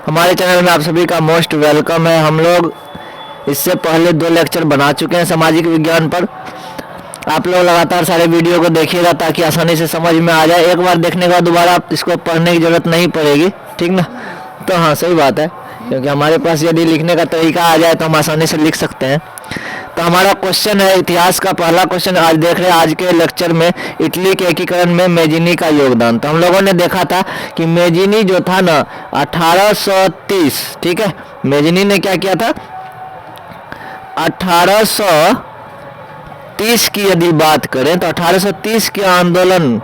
हमारे चैनल में आप सभी का मोस्ट वेलकम है। हम लोग इससे पहले 2 लेक्चर बना चुके हैं सामाजिक विज्ञान पर। आप लोग लगातार सारे वीडियो को देखिएगा ताकि आसानी से समझ में आ जाए। एक बार देखने के बाद दोबारा आप इसको पढ़ने की ज़रूरत नहीं पड़ेगी, ठीक ना। तो हाँ, सही बात है, क्योंकि हमारे पास यदि लिखने का तरीका आ जाए तो हम आसानी से लिख सकते हैं। तो हमारा क्वेश्चन है इतिहास का पहला क्वेश्चन। आज देख रहे हैं आज के लेक्चर में इटली के एकीकरण में मेजिनी का योगदान। तो हम लोगों ने देखा था कि मेजिनी जो था ना 1830, ठीक है, मेजिनी ने क्या किया था 1830 की यदि बात करें तो 1830 के आंदोलन,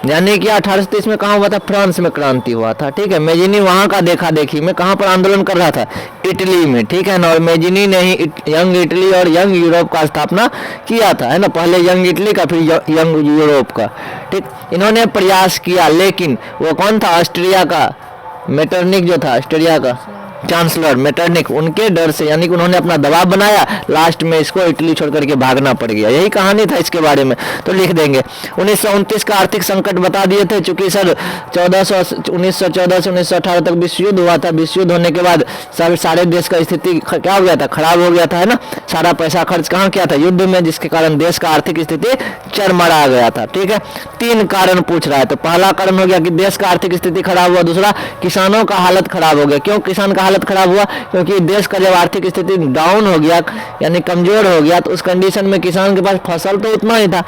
यानी कि 1830 में कहाँ हुआ था, फ्रांस में क्रांति हुआ था, ठीक है। मेजिनी वहाँ का देखा देखी में कहाँ पर आंदोलन कर रहा था, इटली में, ठीक है ना। और मेजिनी ने ही यंग इटली और यंग यूरोप का स्थापना किया था, है ना। पहले यंग इटली का, फिर यंग यूरोप का, ठीक। इन्होंने प्रयास किया, लेकिन वो कौन था, ऑस्ट्रिया का मेटरनिक जो था, ऑस्ट्रिया का चांसलर मेटरनिक, उनके डर से, यानी कि उन्होंने अपना दबाव बनाया, लास्ट में इसको इटली छोड़ करके भागना पड़ गया। यही कहानी था इसके बारे में, तो लिख देंगे। 1929 का आर्थिक संकट बता दिए थे, चूंकि सर 1914 से 1918 तक विश्व युद्ध हुआ था। विश्व युद्ध होने के बाद सारे देश का स्थिति क्या हो गया था, खराब हो गया था, है ना। सारा पैसा खर्च कहाँ किया था, युद्ध में, जिसके कारण देश का आर्थिक स्थिति चरमरा गया था, ठीक है। 3 कारण पूछ रहा है। तो पहला कारण हो गया कि देश का आर्थिक स्थिति खराब हुआ। दूसरा, किसानों का हालत खराब हो गया। क्यों किसान का हालत खराब हुआ, क्योंकि देश का जब आर्थिक स्थिति डाउन हो गया, यानी कमजोर हो गया, तो उस कंडीशन में किसान के पास फसल तो उतना ही था,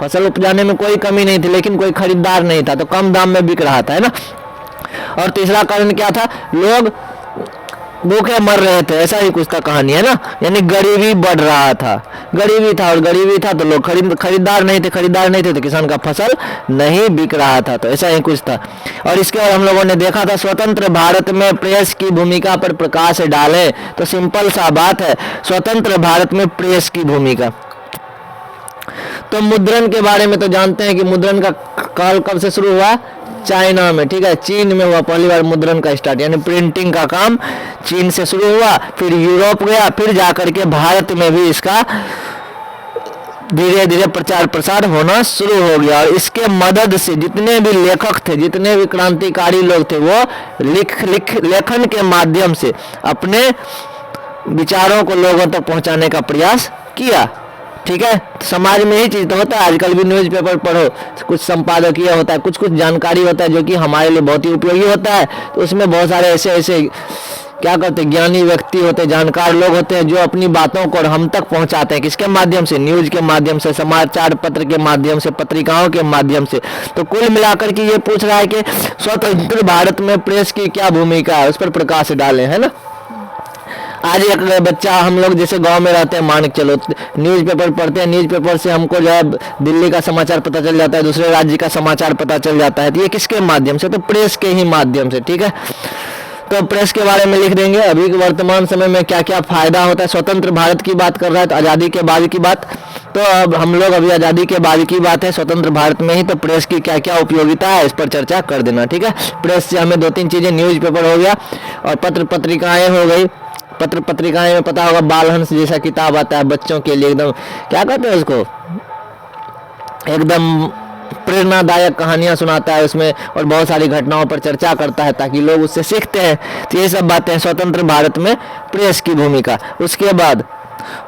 फसल उपजाने में कोई कमी नहीं थी, लेकिन कोई खरीदार नहीं था, तो कम दाम में बिक रहा था, है ना। और तीसरा कारण क्या था, लोग भूखे मर रहे थे, ऐसा ही कुछ था कहानी, है ना। यानी गरीबी बढ़ रहा था, गरीबी था, और गरीबी था तो लोग खरीदार नहीं थे, खरीदार नहीं थे तो किसान का फसल नहीं बिक रहा था, तो ऐसा ही कुछ था। और इसके बाद हम लोगों ने देखा था स्वतंत्र भारत में प्रेस की भूमिका पर प्रकाश डालें। तो सिंपल सा बात है, स्वतंत्र भारत में प्रेस की भूमिका। तो मुद्रण के बारे में तो जानते हैं कि मुद्रण का काल कब से शुरू हुआ, चाइना में, ठीक है। चीन में हुआ पहली बार मुद्रण का स्टार्ट, यानी प्रिंटिंग का काम चीन से शुरू हुआ, फिर यूरोप गया, फिर जाकर के भारत में भी इसका धीरे धीरे प्रचार प्रसार होना शुरू हो गया। और इसके मदद से जितने भी लेखक थे, जितने भी क्रांतिकारी लोग थे, वो लेखन के माध्यम से अपने विचारों को लोगों तक पहुंचाने का प्रयास किया, ठीक है। समाज में ही चीज तो होता है, आजकल भी न्यूज़पेपर पढ़ो, कुछ संपादकीय होता है, कुछ कुछ जानकारी होता है जो कि हमारे लिए बहुत ही उपयोगी होता है। तो उसमें बहुत सारे ऐसे क्या कहते हैं, ज्ञानी व्यक्ति होते हैं, जानकार लोग होते हैं, जो अपनी बातों को हम तक पहुंचाते हैं। किसके माध्यम से, न्यूज के माध्यम से, समाचार पत्र के माध्यम से, पत्रिकाओं के माध्यम से। तो कुल मिलाकर के ये पूछ रहा है कि स्वतंत्र भारत में प्रेस की क्या भूमिका है, उस पर प्रकाश डालें, है ना। आज एक बच्चा, हम लोग जैसे गांव में रहते हैं, मान के चलो, न्यूज़पेपर पढ़ते हैं, न्यूज़पेपर से हमको जो है दिल्ली का समाचार पता चल जाता है, दूसरे राज्य का समाचार पता चल जाता है। तो ये किसके माध्यम से, तो प्रेस के ही माध्यम से, ठीक है। तो प्रेस के बारे में लिख देंगे। अभी वर्तमान समय में क्या क्या फायदा होता है, स्वतंत्र भारत की बात कर रहा है तो आज़ादी के बाद की बात। तो अब हम लोग अभी आज़ादी के बाद की बात है, स्वतंत्र भारत में ही, तो प्रेस की क्या क्या उपयोगिता है इस पर चर्चा कर देना, ठीक है। प्रेस से हमें 2-3 चीज़ें, न्यूज़पेपर हो गया और पत्र पत्रिकाएँ हो गई। पत्र पत्रिकाएं में पता होगा, बालहंस जैसा किताब आता है बच्चों के लिए, एकदम क्या कहते हैं उसको, एकदम प्रेरणादायक कहानियां सुनाता है उसमें, और बहुत सारी घटनाओं पर चर्चा करता है ताकि लोग उससे सीखते हैं। तो ये सब बातें स्वतंत्र भारत में प्रेस की भूमिका। उसके बाद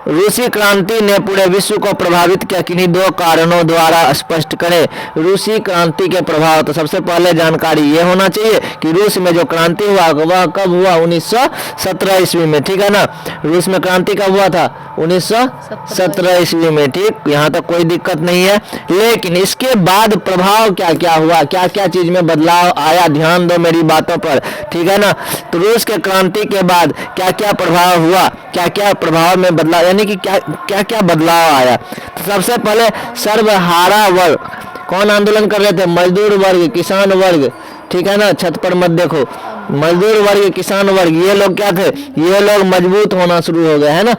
रूसी क्रांति ने पूरे विश्व को प्रभावित किया, किन्हीं 2 कारणों द्वारा स्पष्ट करें। रूसी क्रांति के प्रभाव, तो सबसे पहले जानकारी ये होना चाहिए कि रूस में जो क्रांति हुआ वह कब हुआ, 1917 ईस्वी में, ठीक है ना। रूस में क्रांति कब हुआ था, 1917 ईस्वी में, ठीक। यहाँ तक कोई दिक्कत नहीं है। लेकिन इसके बाद प्रभाव क्या क्या हुआ, क्या क्या चीज में बदलाव आया, ध्यान दो मेरी बातों पर, ठीक है ना। तो रूस के क्रांति के बाद क्या क्या प्रभाव हुआ, क्या क्या प्रभाव में बदलाव, यानी कि क्या क्या क्या बदलाव आया। तो सबसे पहले सर्वहारा वर्ग, कौन आंदोलन कर रहे थे, मजदूर वर्ग, किसान वर्ग, ठीक है ना। छत पर मत देखो, मजदूर वर्ग, किसान वर्ग, ये लोग क्या थे, ये लोग मजबूत होना शुरू हो गए, है ना।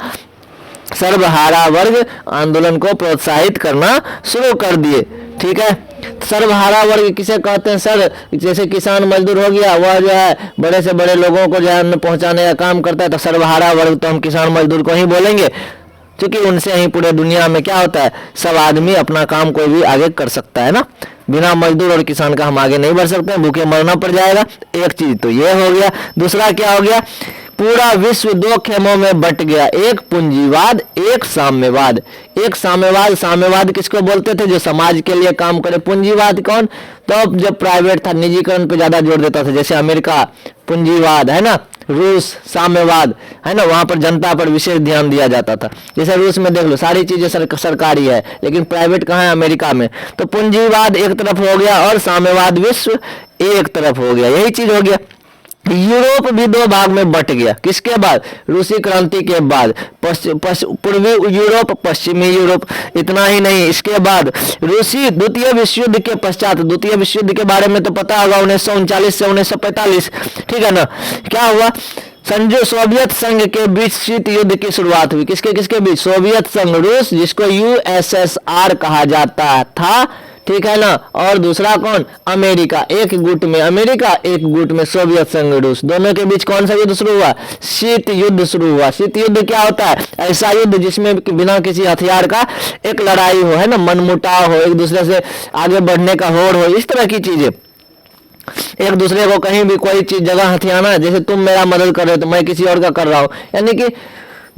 सर्वहारा वर्ग आंदोलन को प्रोत्साहित करना शुरू कर दिए, ठीक है। सर्वहारा वर्ग किसे कहते हैं सर, जैसे किसान मजदूर हो गया, वह जो है बड़े से बड़े लोगों को जो है अन्न पहुंचाने का काम करता है, तो सर्वहारा वर्ग तो हम किसान मजदूर को ही बोलेंगे। क्योंकि उनसे ही पूरे दुनिया में क्या होता है, सब आदमी अपना काम कोई भी आगे कर सकता है ना। बिना मजदूर और किसान का हम आगे नहीं बढ़ सकते, भूखे मरना पड़ जाएगा। एक चीज तो ये हो गया। दूसरा क्या हो गया, पूरा विश्व दो खेमों में बट गया, एक पूंजीवाद, एक साम्यवाद। एक साम्यवाद, साम्यवाद किसको बोलते थे, जो समाज के लिए काम करे। पूंजीवाद कौन, तो जो प्राइवेट था, निजीकरण पे ज्यादा जोर देता था, जैसे अमेरिका पूंजीवाद है ना, रूस साम्यवाद है ना, वहां पर जनता पर विशेष ध्यान दिया जाता था। जैसे रूस में देख लो, सारी चीजें सरकारी है, लेकिन प्राइवेट कहाँ है, अमेरिका में। तो पूंजीवाद एक तरफ हो गया और साम्यवाद विश्व एक तरफ हो गया, यही चीज हो गया। यूरोप भी दो भाग में बट गया, किसके बाद, रूसी क्रांति के बाद। पूर्वी यूरोप, पश्चिमी यूरोप। इतना ही नहीं, इसके बाद रूसी द्वितीय विश्व युद्ध के पश्चात, द्वितीय विश्व युद्ध के बारे में तो पता होगा, 1939 से 1945, ठीक है ना। क्या हुआ, सोवियत संघ के बीच शीत युद्ध की शुरुआत हुई। किसके किसके बीच, सोवियत संघ, रूस जिसको यूएसएसआर कहा जाता था, ठीक है ना, और दूसरा कौन, अमेरिका। एक गुट में अमेरिका, एक गुट में सोवियत संघ, रूस, दोनों के बीच कौन सा युद्ध शुरू हुआ, शीत युद्ध शुरू हुआ। शीत युद्ध क्या होता है, ऐसा युद्ध जिसमें बिना किसी हथियार का एक लड़ाई हो, है ना, मनमुटाव हो, एक दूसरे से आगे बढ़ने का होड़ हो, इस तरह की चीजें। एक दूसरे को कहीं भी कोई चीज जगह हथियाना, जैसे तुम मेरा मदद कर रहे हो तो मैं किसी और का कर रहा हूं, यानी कि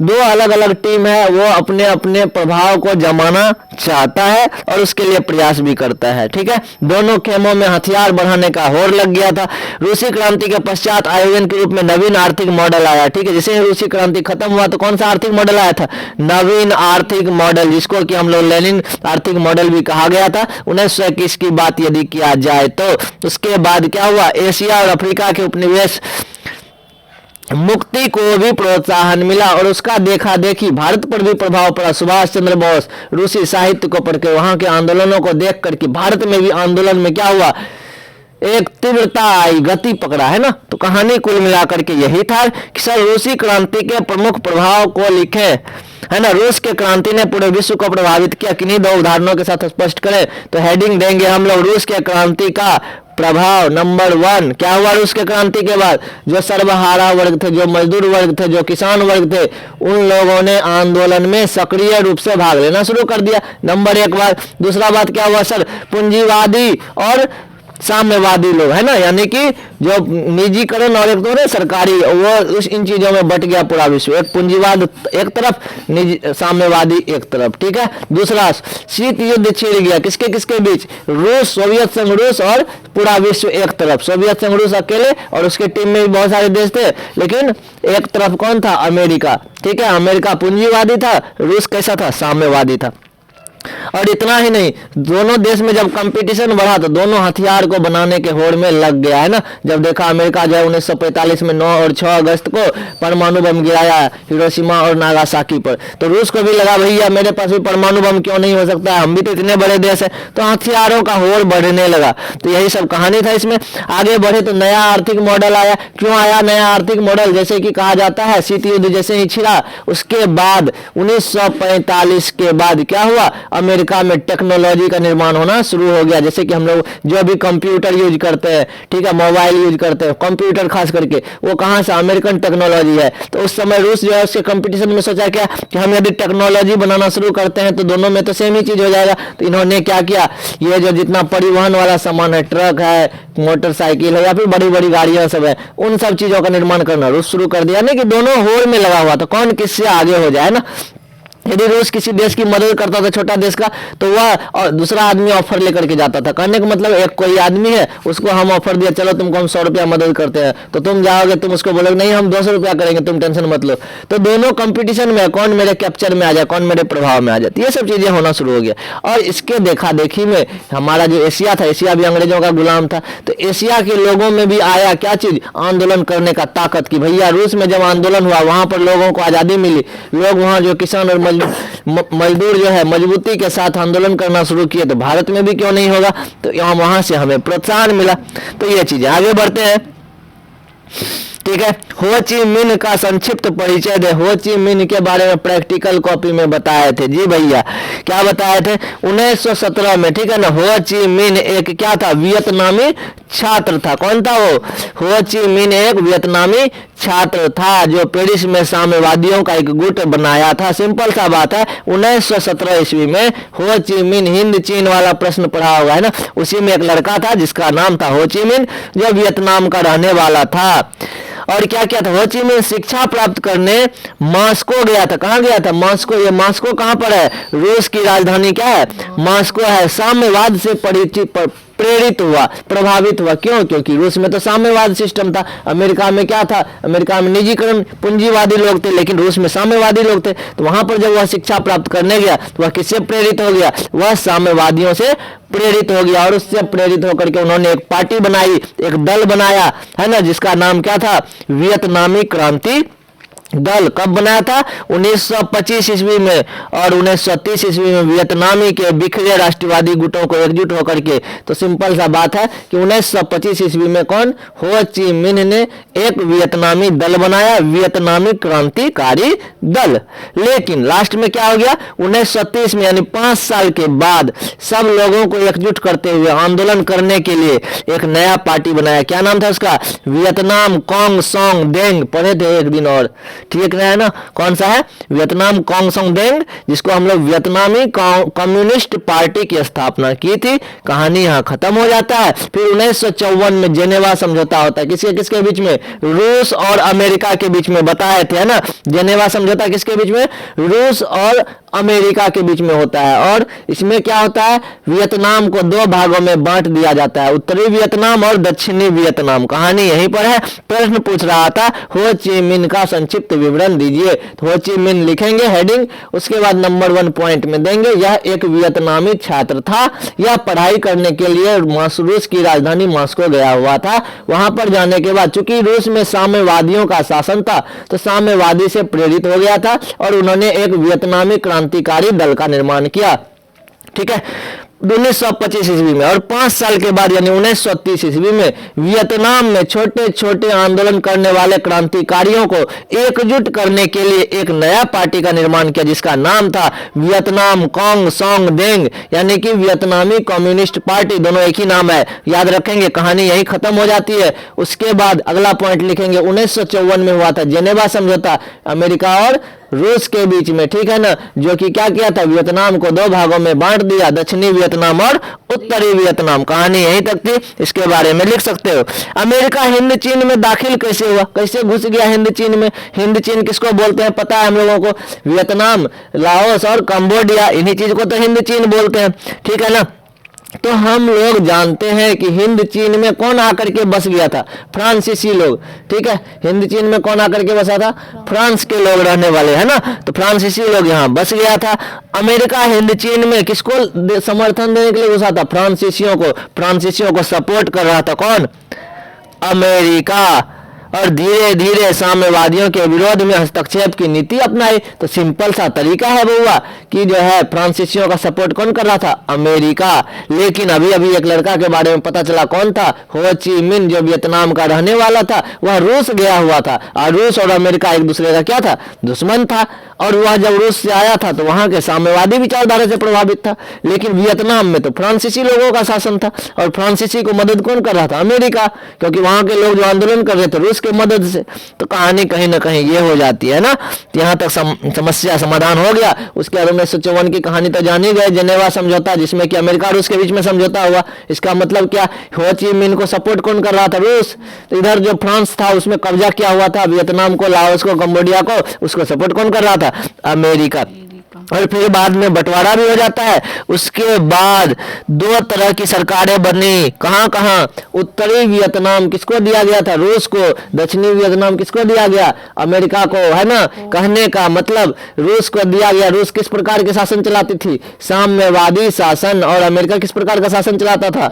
दो अलग अलग टीम है, वो अपने अपने प्रभाव को जमाना चाहता है और उसके लिए प्रयास भी करता है, ठीक है। दोनों खेमों में हथियार बढ़ाने का होड़ लग गया था। रूसी क्रांति के पश्चात आयोजन के रूप में नवीन आर्थिक मॉडल आया, ठीक है। जैसे ही रूसी क्रांति खत्म हुआ तो कौन सा आर्थिक मॉडल आया था, नवीन आर्थिक मॉडल, जिसको कि हम लोग लेनिन आर्थिक मॉडल भी कहा गया था। 1921 की बात यदि किया जाए तो उसके बाद क्या हुआ, एशिया और अफ्रीका के उपनिवेश मुक्ति को भी प्रोत्साहन मिला और उसका देखा देखी भारत पर भी प्रभाव पड़ा। सुभाष चंद्र बोस रूसी साहित्य को पढ़ के, वहां के आंदोलनों को देख करके भारत में भी आंदोलन में क्या हुआ, एक तीव्रता आई, गति पकड़ा, है ना। तो कहानी कुल मिलाकर के यही था कि सर रूसी क्रांति के प्रमुख प्रभाव को लिखे, है ना। रूस के क्रांति ने पूरे विश्व को प्रभावित किया, किन्हीं दो उदाहरणों के साथ स्पष्ट करें तो हेडिंग देंगे हम लोग, रूस के क्रांति का प्रभाव नंबर 1। क्या हुआ रूस के क्रांति के बाद, जो सर्वहारा वर्ग थे, जो मजदूर वर्ग थे, जो किसान वर्ग थे, उन लोगों ने आंदोलन में सक्रिय रूप से भाग लेना शुरू कर दिया, नंबर 1 बात। दूसरा बात क्या हुआ सर, पूंजीवादी और साम्यवादी लोग, है ना, यानी कि जो निजीकरण और एक तो सरकारी, वो उस इन चीजों में बट गया पूरा विश्व। एक पूंजीवाद एक तरफ, निजी साम्यवादी एक तरफ, ठीक है। दूसरा शीत युद्ध छिड़ गया, किसके किसके बीच, रूस, सोवियत संघ रूस और पूरा विश्व एक तरफ। सोवियत संघ रूस अकेले और उसके टीम में भी बहुत सारे देश थे, लेकिन एक तरफ कौन था, अमेरिका, ठीक है। अमेरिका पूंजीवादी था, रूस कैसा था, साम्यवादी था। और इतना ही नहीं, दोनों देश में जब कंपटीशन बढ़ा तो दोनों हथियार को बनाने के होड़ में लग गया, है ना। जब देखा अमेरिका जो है 1945 में 9 और 6 अगस्त को परमाणु बम गिराया हिरोशिमा और नागासाकी पर, तो रूस को भी लगा भैया मेरे पास भी परमाणु बम क्यों नहीं हो सकता है, हम भी तो इतने बड़े देश है, तो हथियारों का होड़ बढ़ने लगा। तो यही सब कहानी था इसमें। आगे बढ़े तो नया आर्थिक मॉडल आया। क्यों आया नया आर्थिक मॉडल, जैसे कि कहा जाता है शीत युद्ध जैसे ही छिड़ा, उसके बाद 1945 के बाद क्या हुआ, अमेरिका में टेक्नोलॉजी का निर्माण होना शुरू हो गया। जैसे कि हम लोग जो भी कंप्यूटर यूज करते हैं, ठीक है, मोबाइल यूज करते हैं, कंप्यूटर खास करके वो कहां से, अमेरिकन टेक्नोलॉजी है। तो उस समय रूस जो है उसके कंपटीशन में सोचा क्या कि हम यदि टेक्नोलॉजी बनाना शुरू करते हैं तो दोनों में तो सेम ही चीज हो जाएगा। तो इन्होंने क्या किया, ये जो जितना परिवहन वाला सामान है, ट्रक है, मोटरसाइकिल है या फिर बड़ी बड़ी गाड़ियां सब है, उन सब चीजों का निर्माण करना रूस शुरू कर दिया। नहीं कि दोनों होड़ में लगा हुआ था, कौन किससे आगे हो जाए ना। यदि रूस किसी देश की मदद करता था, छोटा देश का, तो वह और दूसरा आदमी ऑफर लेकर के जाता था। कहने का मतलब एक कोई आदमी है, उसको हम ऑफर दिया, चलो तुमको हम 100 रुपया मदद करते हैं, तो तुम जाओगे, तुम उसको बोलोगे नहीं हम 200 रुपया करेंगे, तुम टेंशन मत लो। तो दोनों कंपटीशन में कौन मेरे कैप्चर में आ जाए, कौन मेरे प्रभाव में आ जाए, ये सब चीजें होना शुरू हो गया। और इसके देखा देखी में हमारा जो एशिया था, एशिया भी अंग्रेजों का गुलाम था, तो एशिया के लोगों में भी आया क्या चीज, आंदोलन करने का ताकत की। भैया रूस में जब आंदोलन हुआ वहां पर लोगों को आजादी मिली, लोग वहां जो किसान और मजदूर जो है मजबूती के साथ आंदोलन करना शुरू किए, तो भारत में भी क्यों नहीं होगा। तो यहाँ वहां से हमें प्रोत्साहन मिला। तो ये चीजें आगे बढ़ते हैं। ठीक है। हो ची मिन्ह का संक्षिप्त परिचय दे। हो ची मिन्ह के बारे में प्रैक्टिकल कॉपी में बताए थे जी भैया, क्या बताए थे 1917 में, ठीक है ना। हो ची मिन्ह एक क्या था, वियतनामी छात्र था। कौन था वो, हो ची मिन्ह एक वियतनामी छात्र था जो पेरिस में साम्यवादियों का एक गुट बनाया था। सिंपल सा बात है, 1917 ईस्वी में हो ची मिन्ह, हिंद चीन वाला प्रश्न पढ़ा हुआ है ना, उसी में एक लड़का था जिसका नाम था हो ची मिन्ह, जो वियतनाम का रहने वाला था। और क्या क्या था, हो ची मिन्ह शिक्षा प्राप्त करने मॉस्को गया था। कहाँ गया था, मॉस्को। ये मॉस्को कहाँ पर है, रूस की राजधानी क्या है, मॉस्को है। साम्यवाद से प्रेरित हुआ, प्रभावित हुआ। क्यों, क्योंकि रूस में तो साम्यवाद सिस्टम था। अमेरिका में क्या था, अमेरिका में निजीकरण पूंजीवादी लोग थे, लेकिन रूस में साम्यवादी लोग थे। तो वहां पर जब वह शिक्षा प्राप्त करने गया तो वह किससे प्रेरित हो गया, वह साम्यवादियों से प्रेरित हो गया। और उससे प्रेरित होकर के उन्होंने एक पार्टी बनाई, एक दल बनाया है ना, जिसका नाम क्या था, वियतनामी क्रांति दल। कब बनाया था, 1925 ईस्वी में। और 1930 ईस्वी में वियतनामी के बिखरे राष्ट्रवादी गुटों को एकजुट होकर के, तो सिंपल सा बात है कि 1925 ईस्वी में कौन, हो ची मिन्ह ने एक वियतनामी दल बनाया, वियतनामी क्रांतिकारी दल। लेकिन लास्ट में क्या हो गया, 1930 में यानी 5 साल के बाद सब लोगों को एकजुट करते हुए आंदोलन करने के लिए एक नया पार्टी बनाया। क्या नाम था उसका, वियतनाम कांग सोंग डेंग। पढ़े थे एक दिन, और ठीक है ना, कौन सा है, वियतनाम कांग सोंग डेंग, जिसको हम लोग वियतनामी कम्युनिस्ट पार्टी की स्थापना की थी। कहानी यहाँ खत्म हो जाता है। फिर 1954 में जेनेवा समझौता होता है। किसके किसके बीच में, रूस और अमेरिका के बीच में, बताए थे ना। जेनेवा समझौता किसके बीच में, रूस और अमेरिका के बीच में होता है। और इसमें क्या होता है, वियतनाम को 2 भागों में बांट दिया जाता है, उत्तरी वियतनाम और दक्षिणी वियतनाम। कहानी यहीं पर है। प्रश्न पूछ रहा था हो ची मिन्ह का संक्षिप्त विवरण दीजिए। तो हो ची मिन्ह लिखेंगे हेडिंग, उसके बाद नंबर 1 पॉइंट में देंगे यह एक वियतनामी छात्र था। यह पढ़ाई करने के लिए रूस की राजधानी मॉस्को गया हुआ था। वहां पर जाने के बाद चूंकि रूस में साम्यवादियों का शासन था, तो साम्यवादी से प्रेरित हो गया था और उन्होंने एक वियतनामी क्रांतिकारी दल का निर्माण किया। ठीक है, 1925 ईस्वी में। और 5 साल के बाद यानी 1930 ईस्वी में वियतनाम में छोटे छोटे आंदोलन करने वाले क्रांतिकारियों को एकजुट करने के लिए एक नया पार्टी का निर्माण किया, जिसका नाम था वियतनाम कांग सोंग डेंग, यानी कि वियतनामी कम्युनिस्ट पार्टी। दोनों एक ही नाम है, याद रखेंगे। कहानी यही खत्म हो जाती है। उसके बाद अगला पॉइंट लिखेंगे 1954 में हुआ था जेनेवा समझौता, अमेरिका और रूस के बीच में, ठीक है ना, जो कि क्या किया था, वियतनाम को 2 भागों में बांट दिया, दक्षिणी वियतनाम और उत्तरी वियतनाम। कहानी यहीं तक थी, इसके बारे में लिख सकते हो। अमेरिका हिंद चीन में दाखिल कैसे हुआ, कैसे घुस गया हिंद चीन में। हिंद चीन किसको बोलते हैं पता है हम लोगों को, वियतनाम, लाओस और कंबोडिया, इन्हीं चीज को तो हिंद चीन बोलते हैं, ठीक है ना। तो हम लोग जानते हैं कि हिंद चीन में कौन आकर के बस गया था, फ्रांसीसी लोग। ठीक है, हिंद चीन में कौन आकर के बसा था, फ्रांस के लोग रहने वाले, है ना। तो फ्रांसीसी लोग यहाँ बस गया था। अमेरिका हिंद चीन में किसको समर्थन देने के लिए घुसा था, फ्रांसीसियों को। फ्रांसीसियों को सपोर्ट कर रहा था कौन, अमेरिका। और धीरे धीरे साम्यवादियों के विरोध में हस्तक्षेप की नीति अपनाई। तो सिंपल सा तरीका है बउआ कि जो है फ्रांसीसियों का सपोर्ट कौन कर रहा था, अमेरिका। लेकिन अभी अभी एक लड़का के बारे में पता चला, कौन था, हो ची मिन्ह, जो वियतनाम का रहने वाला था। वह रूस गया हुआ था और रूस और अमेरिका एक दूसरे का क्या था, दुश्मन था। और वह जब रूस से आया था तो वहां के साम्यवादी विचारधारा से प्रभावित था। लेकिन वियतनाम में तो फ्रांसीसी लोगों का शासन था और फ्रांसीसी को मदद कौन कर रहा था, अमेरिका, क्योंकि वहां के लोग जो आंदोलन कर रहे थे रूस के मदद से। तो कहानी कहीं ना कहीं ये हो जाती है ना। यहाँ तक समस्या समाधान हो गया। उसके बाद 1954 की कहानी तो जानी गए, जेनेवा समझौता, जिसमें कि अमेरिका और रूस के बीच में समझौता हुआ। इसका मतलब क्या, हो ची मिन्ह को सपोर्ट कौन कर रहा था, रूस। तो इधर जो फ्रांस था उसमें कब्जा किया हुआ था, वियतनाम को, लाओस को, कंबोडिया को, उसको सपोर्ट कौन कर रहा था, अमेरिका। और फिर बाद में बंटवारा भी हो जाता है। उसके बाद 2 तरह की सरकारें बनी, कहां कहां, उत्तरी वियतनाम किसको दिया गया था, रूस को। दक्षिणी वियतनाम किसको दिया गया, अमेरिका को, है ना। कहने का मतलब रूस को दिया गया। रूस किस प्रकार के शासन चलाती थी, साम्यवादी शासन। और अमेरिका किस प्रकार का शासन चलाता था,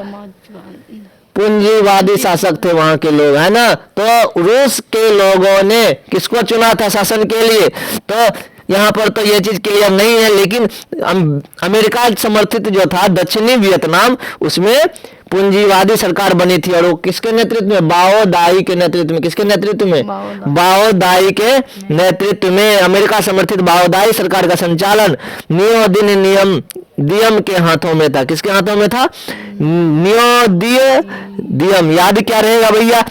पूंजीवादी शासक थे वहां के लोग, है ना। तो रूस के लोगों ने किसको चुना था शासन के लिए, तो यहाँ पर तो ये चीज क्लियर नहीं है, लेकिन अमेरिका समर्थित जो था दक्षिणी वियतनाम, उसमें पूंजीवादी सरकार बनी थी, और वो किसके नेतृत्व में? बाओ दाई के नेतृत्व में। किसके नेतृत्व में? बाओ दाई के नेतृत्व में अमेरिका समर्थित बाओ दाई सरकार का संचालन नियो दिन नियम दियम के हाथों में था। किसके हाथों में था? नियो दियम। याद क्या रहेगा भैया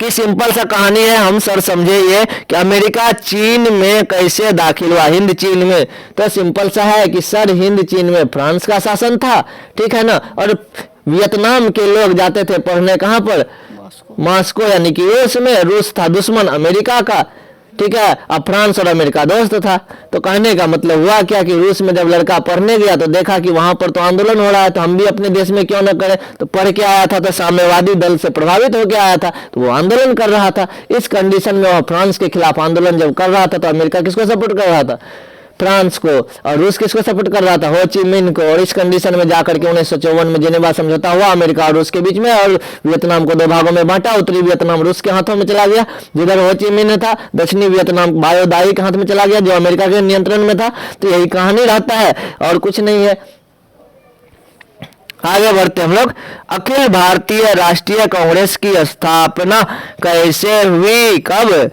कि सिंपल सा कहानी है, हम सर समझे ये कि अमेरिका चीन में कैसे दाखिल हुआ, हिंद चीन में। तो सिंपल सा है कि सर हिंद चीन में फ्रांस का शासन था, ठीक है ना, और वियतनाम के लोग जाते थे पढ़ने कहाँ पर? मॉस्को, यानी कि रूस में। रूस था दुश्मन अमेरिका का, ठीक है, अब फ्रांस और अमेरिका दोस्त था। तो कहने का मतलब हुआ क्या कि रूस में जब लड़का पढ़ने गया तो देखा कि वहां पर तो आंदोलन हो रहा है, तो हम भी अपने देश में क्यों न करें। तो पढ़ के आया था, तो साम्यवादी दल से प्रभावित होकर आया था, तो वो आंदोलन कर रहा था। इस कंडीशन में वह फ्रांस के खिलाफ आंदोलन जब कर रहा था, तो अमेरिका किसको सपोर्ट कर रहा था? फ्रांस को। और रूस किसको सपोर्ट कर रहा था? हो ची मिन को। और इस कंडीशन में जाकर के 1954 में जेनेवा समझौता हुआ अमेरिका और रूस के बीच में, और वियतनाम को दो भागों में बांटा। उत्तरी वियतनाम रूस के हाथों में चला गया जिधर हो ची मिन था, दक्षिणी वियतनाम बाओ दाई के हाथ में चला गया जो अमेरिका के नियंत्रण में था। तो यही कहानी रहता है और कुछ नहीं है। आगे बढ़ते हम लोग। अखिल भारतीय राष्ट्रीय कांग्रेस की स्थापना कैसे हुई, कब,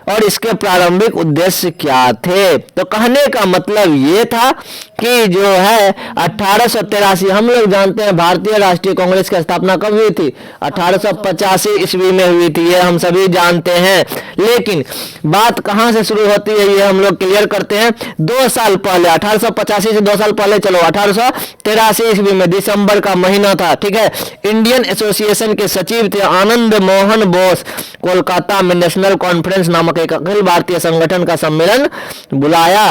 और इसके प्रारंभिक उद्देश्य क्या थे? तो कहने का मतलब ये था कि जो है 1883, हम लोग जानते हैं भारतीय राष्ट्रीय कांग्रेस की स्थापना कब हुई थी? 1885 ईस्वी में हुई थी, ये हम सभी जानते हैं। लेकिन बात कहां से शुरू होती है ये हम लोग क्लियर करते हैं। 2 साल पहले, 1885 से 2 साल पहले, चलो 1883 ईस्वी में दिसंबर का महीना था, ठीक है, इंडियन एसोसिएशन के सचिव थे आनंद मोहन बोस, कोलकाता में नेशनल कॉन्फ्रेंस नामक एक अखिल भारतीय संगठन का सम्मेलन बुलाया।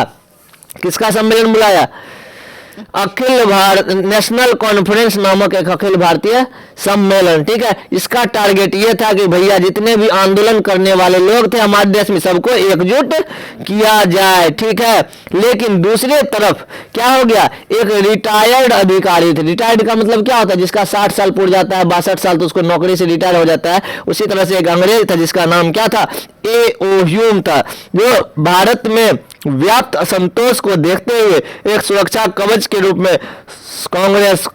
किसका सम्मेलन बुलाया? अखिल भारत नेशनल कॉन्फ्रेंस नामक एक अखिल भारतीय सम्मेलन, ठीक है। इसका टारगेट ये था कि भैया जितने भी आंदोलन करने वाले लोग थे हमारे देश में सबको एकजुट किया जाए, ठीक है। लेकिन दूसरी तरफ क्या हो गया, एक रिटायर्ड अधिकारी थे। रिटायर्ड का मतलब क्या होता है? जिसका 60 साल पूरा जाता है, 62 साल, तो उसको नौकरी से रिटायर हो जाता है। उसी तरह से एक अंग्रेज था जिसका नाम क्या था? ए.ओ. ह्यूम था, जो भारत में व्याप्त असंतोष को देखते हुए एक सुरक्षा कवच के रूप में कांग्रेस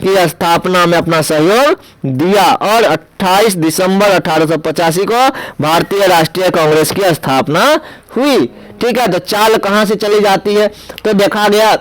की स्थापना में अपना सहयोग दिया और 28 दिसंबर 1885 को भारतीय राष्ट्रीय कांग्रेस की स्थापना हुई, ठीक है। तो चाल कहां से चली जाती है? तो देखा गया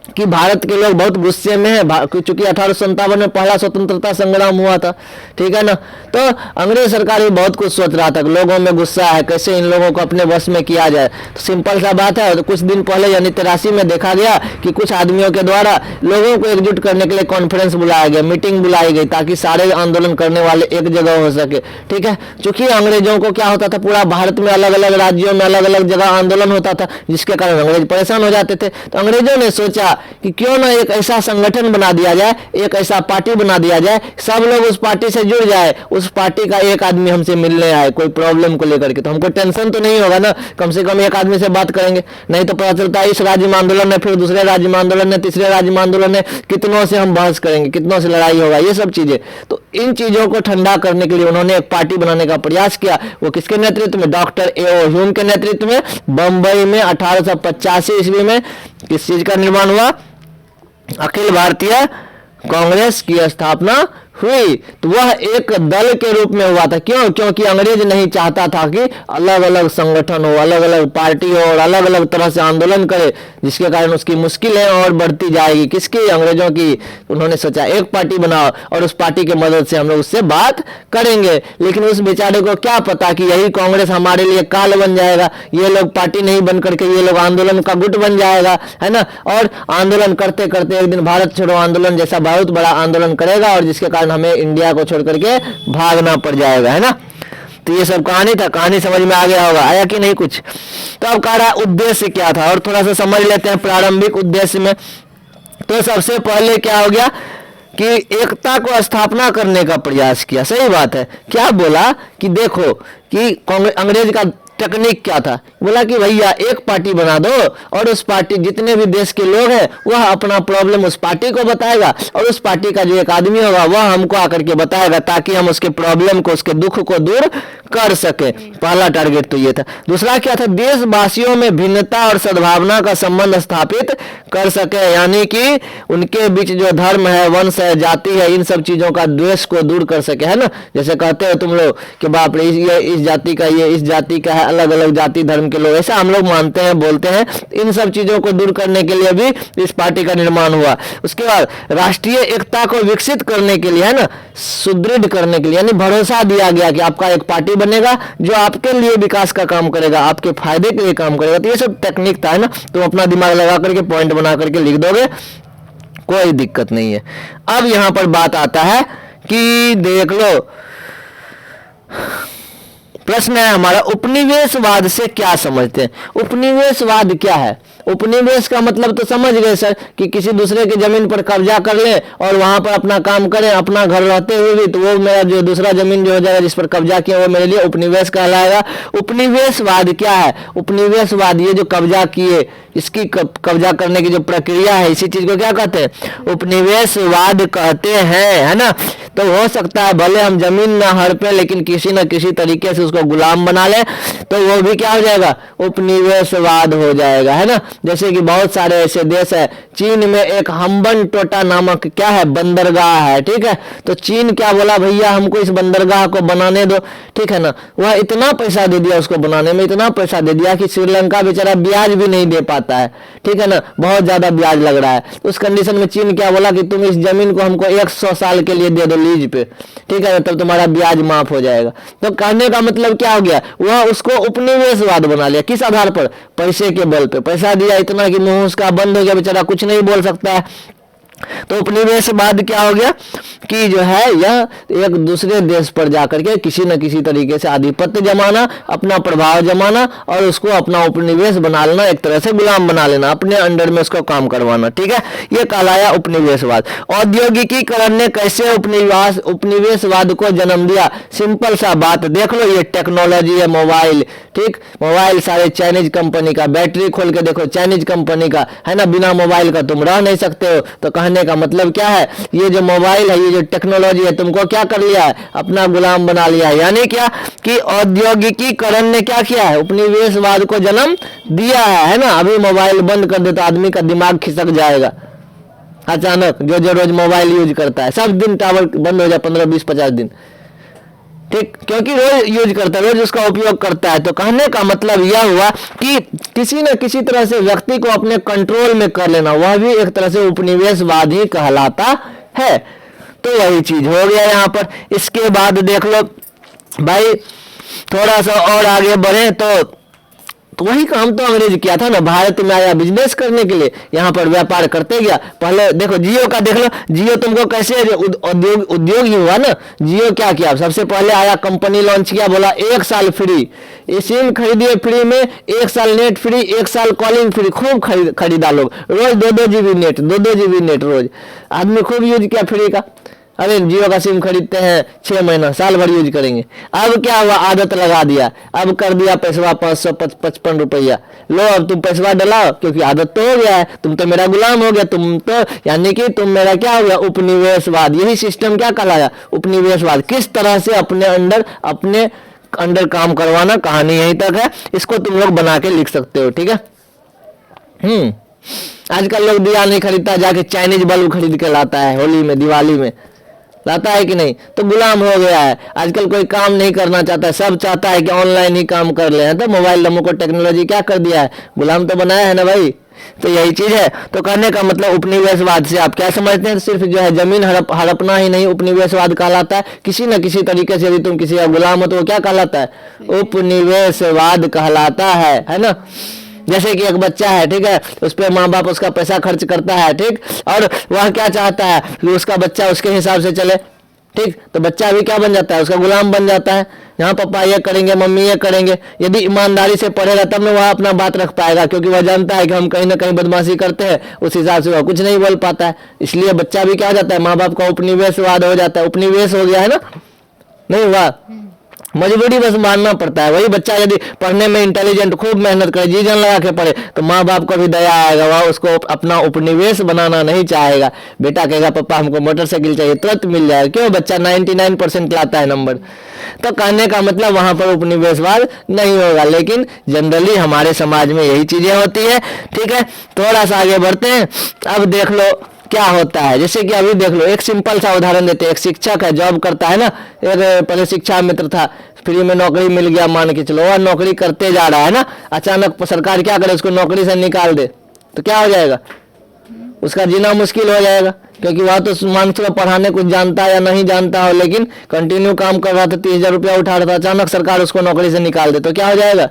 कि भारत के लोग बहुत गुस्से में है, चूंकि 1857 में पहला स्वतंत्रता संग्राम हुआ था, ठीक है ना। तो अंग्रेज सरकार भी बहुत कुछ सोच रहा था, लोगों में गुस्सा है, कैसे इन लोगों को अपने वश में किया जाए। तो सिंपल सा बात है, तो कुछ दिन पहले यानी 83 में देखा गया कि कुछ आदमियों के द्वारा लोगों को एकजुट करने के लिए कॉन्फ्रेंस बुलाया गया, मीटिंग बुलाई गई, ताकि सारे आंदोलन करने वाले एक जगह हो सके, ठीक है। चूंकि अंग्रेजों को क्या होता था, पूरा भारत में अलग अलग राज्यों में अलग अलग जगह आंदोलन होता था, जिसके कारण अंग्रेज परेशान हो जाते थे। तो अंग्रेजों ने सोचा कि क्यों ना एक ऐसा संगठन बना दिया जाए, एक ऐसा पार्टी बना दिया जाए, सब लोग उस पार्टी से जुड़ जाए, उस पार्टी का एक आदमी हमसे मिलने आए कोई प्रॉब्लम को लेकर के, तो हमको टेंशन तो नहीं होगा ना, कम से कम एक आदमी से बात करेंगे। नहीं तो पता चलता है इस राज्य में आंदोलन है, फिर दूसरे राज्य में आंदोलन है, तीसरे राज्य में आंदोलन है, कितनों से हम बहस करेंगे, कितनों से लड़ाई होगा, ये सब चीजें। तो इन चीजों को ठंडा करने के लिए उन्होंने एक पार्टी बनाने का प्रयास किया। वो किसके नेतृत्व में? Doctor A.O.. ह्यूम के नेतृत्व में बंबई में 1885 ईस्वी में किस चीज का निर्माण हुआ? अखिल भारतीय कांग्रेस की स्थापना हुई। तो वह एक दल के रूप में हुआ था। क्यों? क्योंकि अंग्रेज नहीं चाहता था कि अलग अलग संगठन हो, अलग अलग पार्टी हो और अलग अलग तरह से आंदोलन करे, जिसके कारण उसकी मुश्किलें और बढ़ती जाएगी। किसकी? अंग्रेजों की। उन्होंने सोचा एक पार्टी बनाओ और उस पार्टी की मदद से हम लोग उससे बात करेंगे। लेकिन उस बेचारे को क्या पता कि यही कांग्रेस हमारे लिए काल बन जाएगा, ये लोग पार्टी नहीं बन करके ये लोग आंदोलन का गुट बन जाएगा, है ना। और आंदोलन करते करते एक दिन भारत छोड़ो आंदोलन जैसा बहुत बड़ा आंदोलन करेगा और जिसके कारण हमें इंडिया को छोड़ करके भागना पड़ जाएगा, है ना। तो ये सब कहानी था, कहानी समझ में आ गया होगा, आया कि नहीं कुछ? तो अब कह रहा उद्देश्य क्या था और थोड़ा सा समझ लेते हैं प्रारंभिक उद्देश्य में। तो सबसे पहले क्या हो गया कि एकता को स्थापना करने का प्रयास किया। सही बात है। क्या बोला कि देखो कि अंग्रेज का टेक्निक क्या था? बोला कि भैया एक पार्टी बना दो और उस पार्टी जितने भी देश के लोग हैं वह अपना प्रॉब्लम उस पार्टी को बताएगा और उस पार्टी का जो एक आदमी होगा वह हमको आकर के बताएगा, ताकि हम उसके प्रॉब्लम को, उसके दुख को दूर कर सके। पहला टारगेट तो ये था। दूसरा क्या था, देशवासियों में भिन्नता और सद्भावना का संबंध स्थापित कर सके, यानी कि उनके बीच जो धर्म है, वंश है, जाति है, इन सब चीजों का द्वेष को दूर कर सके, है ना। जैसे कहते हो तुम लोग कि बाप रे ये इस जाति का, ये इस जाति का है, अलग अलग जाति धर्म के लोग, ऐसा हम लोग मानते हैं, बोलते हैं। इन सब चीजों को दूर करने के लिए भी इस पार्टी का निर्माण हुआ। उसके बाद राष्ट्रीय एकता को विकसित करने के लिए, है ना, सुदृढ़ करने के लिए, यानी भरोसा दिया गया कि आपका एक पार्टी बनेगा जो आपके लिए विकास का काम करेगा, आपके फायदे के लिए काम करेगा। तो ये सब टेक्निक था, है ना। तुम अपना दिमाग लगा करके पॉइंट बना करके लिख दोगे, कोई दिक्कत नहीं है। अब यहां पर बात आता है कि देख लो, प्रश्न है हमारा, उपनिवेशवाद से क्या समझते हैं। उपनिवेशवाद क्या है? उपनिवेश का मतलब तो समझ गए सर कि किसी दूसरे की जमीन पर कब्जा कर ले और वहां पर अपना काम करें, अपना घर रहते हुए भी, तो वो मेरा जो दूसरा जमीन जो हो जाएगा जिस पर कब्जा किया वो मेरे लिए उपनिवेश कहलाएगा। उपनिवेशवाद क्या है? उपनिवेशवाद ये जो कब्जा किए, इसकी कब्जा करने की जो प्रक्रिया है, इसी चीज को क्या कहते हैं? उपनिवेशवाद कहते हैं, है ना। तो हो सकता है भले हम जमीन ना हड़पे, लेकिन किसी न किसी तरीके से उसको गुलाम बना ले, तो वो भी क्या हो जाएगा? उपनिवेशवाद हो जाएगा, है ना। जैसे कि बहुत सारे ऐसे देश है, चीन में एक हम्बन टोटा नामक क्या है, बंदरगाह है, ठीक है। तो चीन क्या बोला, भैया हमको इस बंदरगाह को बनाने दो, ठीक है ना। वह इतना पैसा दे दिया उसको बनाने में, इतना पैसा दे दिया कि श्रीलंका बेचारा ब्याज भी नहीं दे पाता है, ठीक है ना, बहुत ज्यादा ब्याज लग रहा है। तो उस कंडीशन में चीन क्या बोला कि तुम इस जमीन को हमको 100 साल के लिए दे दो लीज पे, ठीक है ना, तब तुम्हारा ब्याज माफ हो जाएगा। तो कहने का मतलब क्या हो गया, वह उसको उपनिवेशवाद बना लिया। किस आधार पर? पैसे के बल पे। पैसा दिया इतना कि मुंह उसका बंद हो गया, बेचारा कुछ नहीं बोल सकता है। तो उपनिवेशवाद क्या हो गया कि जो है यह एक दूसरे देश पर जाकर के किसी न किसी तरीके से आधिपत्य जमाना, अपना प्रभाव जमाना और उसको अपना उपनिवेश बना लेना, एक तरह से गुलाम बना लेना, अपने अंडर में उसको काम करवाना, ठीक है। यह कहलाया उपनिवेशवाद। औद्योगिकीकरण ने कैसे उपनिवेशवाद को जन्म दिया? सिंपल सा बात देख लो, ये टेक्नोलॉजी है, मोबाइल, ठीक। मोबाइल सारे चाइनीज कंपनी का, बैटरी खोल के देखो चाइनीज कंपनी का, है ना। बिना मोबाइल का तुम रह नहीं सकते हो। तो कहने का मतलब क्या है, ये जो मोबाइल है, ये जो टेक्नोलॉजी है, तुमको क्या कर लिया है? अपना गुलाम बना लिया है। यानी क्या कि औद्योगिकीकरण ने क्या किया है? उपनिवेशवाद को जन्म दिया है ना। अभी मोबाइल बंद कर दे तो आदमी का दिमाग खिसक जाएगा अचानक, जो रोज मोबाइल यूज करता है, सब दिन टावर बंद हो जाए 15, 20, 50 दिन, ठीक, क्योंकि रोज यूज करता है, रोज उसका उपयोग करता है। तो कहने का मतलब यह हुआ कि किसी न किसी तरह से व्यक्ति को अपने कंट्रोल में कर लेना, वह भी एक तरह से उपनिवेशवाद ही कहलाता है। तो वही चीज हो गया यहाँ पर। इसके बाद देख लो भाई, थोड़ा सा और आगे बढ़े तो वही काम तो अंग्रेज किया था ना, भारत में आया बिजनेस करने के लिए, यहाँ पर व्यापार करते गया। पहले देखो जियो का देख लो, जियो तुमको कैसे उद्योग ही हुआ ना। जियो क्या किया, सबसे पहले आया, कंपनी लॉन्च किया, बोला 1 साल फ्री, सिम खरीदिए फ्री में, 1 साल नेट फ्री, 1 साल कॉलिंग फ्री, खूब खरीदा लोग, रोज 2-2 GB नेट, 2-2 GB नेट रोज, आदमी खूब यूज किया फ्री का। अरे जियो का सिम खरीदते हैं 6 महीना, साल भर यूज करेंगे। अब क्या हुआ, आदत लगा दिया, अब कर दिया पैसा 555 रुपया, लो अब तुम पैसा डलाओ, क्योंकि आदत तो हो गया है, तुम तो मेरा गुलाम हो गया, तुम तो यानी कि तुम मेरा क्या हो गया, उपनिवेशवाद। यही सिस्टम क्या कहलाया, उपनिवेशवाद। किस तरह से अपने अंडर काम करवाना, कहानी यहीं तक है, इसको तुम लोग बना के लिख सकते हो, ठीक है। आजकल लोग दिया नहीं खरीदता, जाके चाइनीज बल्ब खरीद के लाता है, होली में, दिवाली में लाता है कि नहीं। तो गुलाम हो गया है। आजकल कोई काम नहीं करना चाहता, सब चाहता है कि ऑनलाइन ही काम कर ले। तो मोबाइल नंबर को टेक्नोलॉजी क्या कर दिया है, गुलाम तो बनाया है ना भाई। तो यही चीज है। तो कहने का मतलब उपनिवेशवाद से आप क्या समझते हैं, सिर्फ जो है जमीन हड़पना ही नहीं उपनिवेशवाद कहलाता है। किसी न किसी तरीके से यदि तुम किसी का गुलाम हो तो वो क्या कहलाता है, उपनिवेशवाद कहलाता है ना। जैसे कि एक बच्चा है, ठीक है, उस पर माँ बाप उसका पैसा खर्च करता है, ठीक, और वह क्या चाहता है कि उसका बच्चा उसके हिसाब से चले, ठीक। तो बच्चा भी क्या बन जाता है, उसका गुलाम बन जाता है। यहाँ पापा ये करेंगे, मम्मी ये करेंगे। यदि ईमानदारी से पढ़ेगा तब में वह अपना बात रख पाएगा, क्योंकि वह जानता है कि हम कहीं ना कहीं बदमाशी करते हैं, उस हिसाब से वह कुछ नहीं बोल पाता है। इसलिए बच्चा भी क्या हो जाता है, माँ बाप का उपनिवेशवाद हो जाता है। उपनिवेश हो गया है ना, नहीं हुआ, मजबूरी बस मानना पड़ता है। वही बच्चा यदि पढ़ने में इंटेलिजेंट, खूब मेहनत करे, जी जान लगा के पढ़े, तो माँ बाप को भी दया आएगा, वह उसको अपना उपनिवेश बनाना नहीं चाहेगा। बेटा कहेगा पापा हमको मोटरसाइकिल चाहिए, तुरंत मिल जाएगा। क्यों, बच्चा 99% लाता है नंबर। तो कहने का मतलब वहां पर उपनिवेशवाद नहीं होगा, लेकिन जनरली हमारे समाज में यही चीजें होती है। ठीक है, थोड़ा सा आगे बढ़ते हैं। अब देख लो क्या होता है, जैसे कि अभी देख लो, एक सिंपल सा उदाहरण देते हैं। एक शिक्षक है, जॉब करता है ना, एक पहले शिक्षा मित्र था, फ्री में नौकरी मिल गया, मान के चलो वह नौकरी करते जा रहा है ना, अचानक सरकार क्या करे, उसको नौकरी से निकाल दे, तो क्या हो जाएगा, उसका जीना मुश्किल हो जाएगा। क्योंकि वह तो मान चलो पढ़ाने कुछ जानता है या नहीं जानता हो, लेकिन कंटिन्यू काम कर रहा था, 30,000 रुपया उठा रहा था, अचानक सरकार उसको नौकरी से निकाल दे, तो क्या हो जाएगा,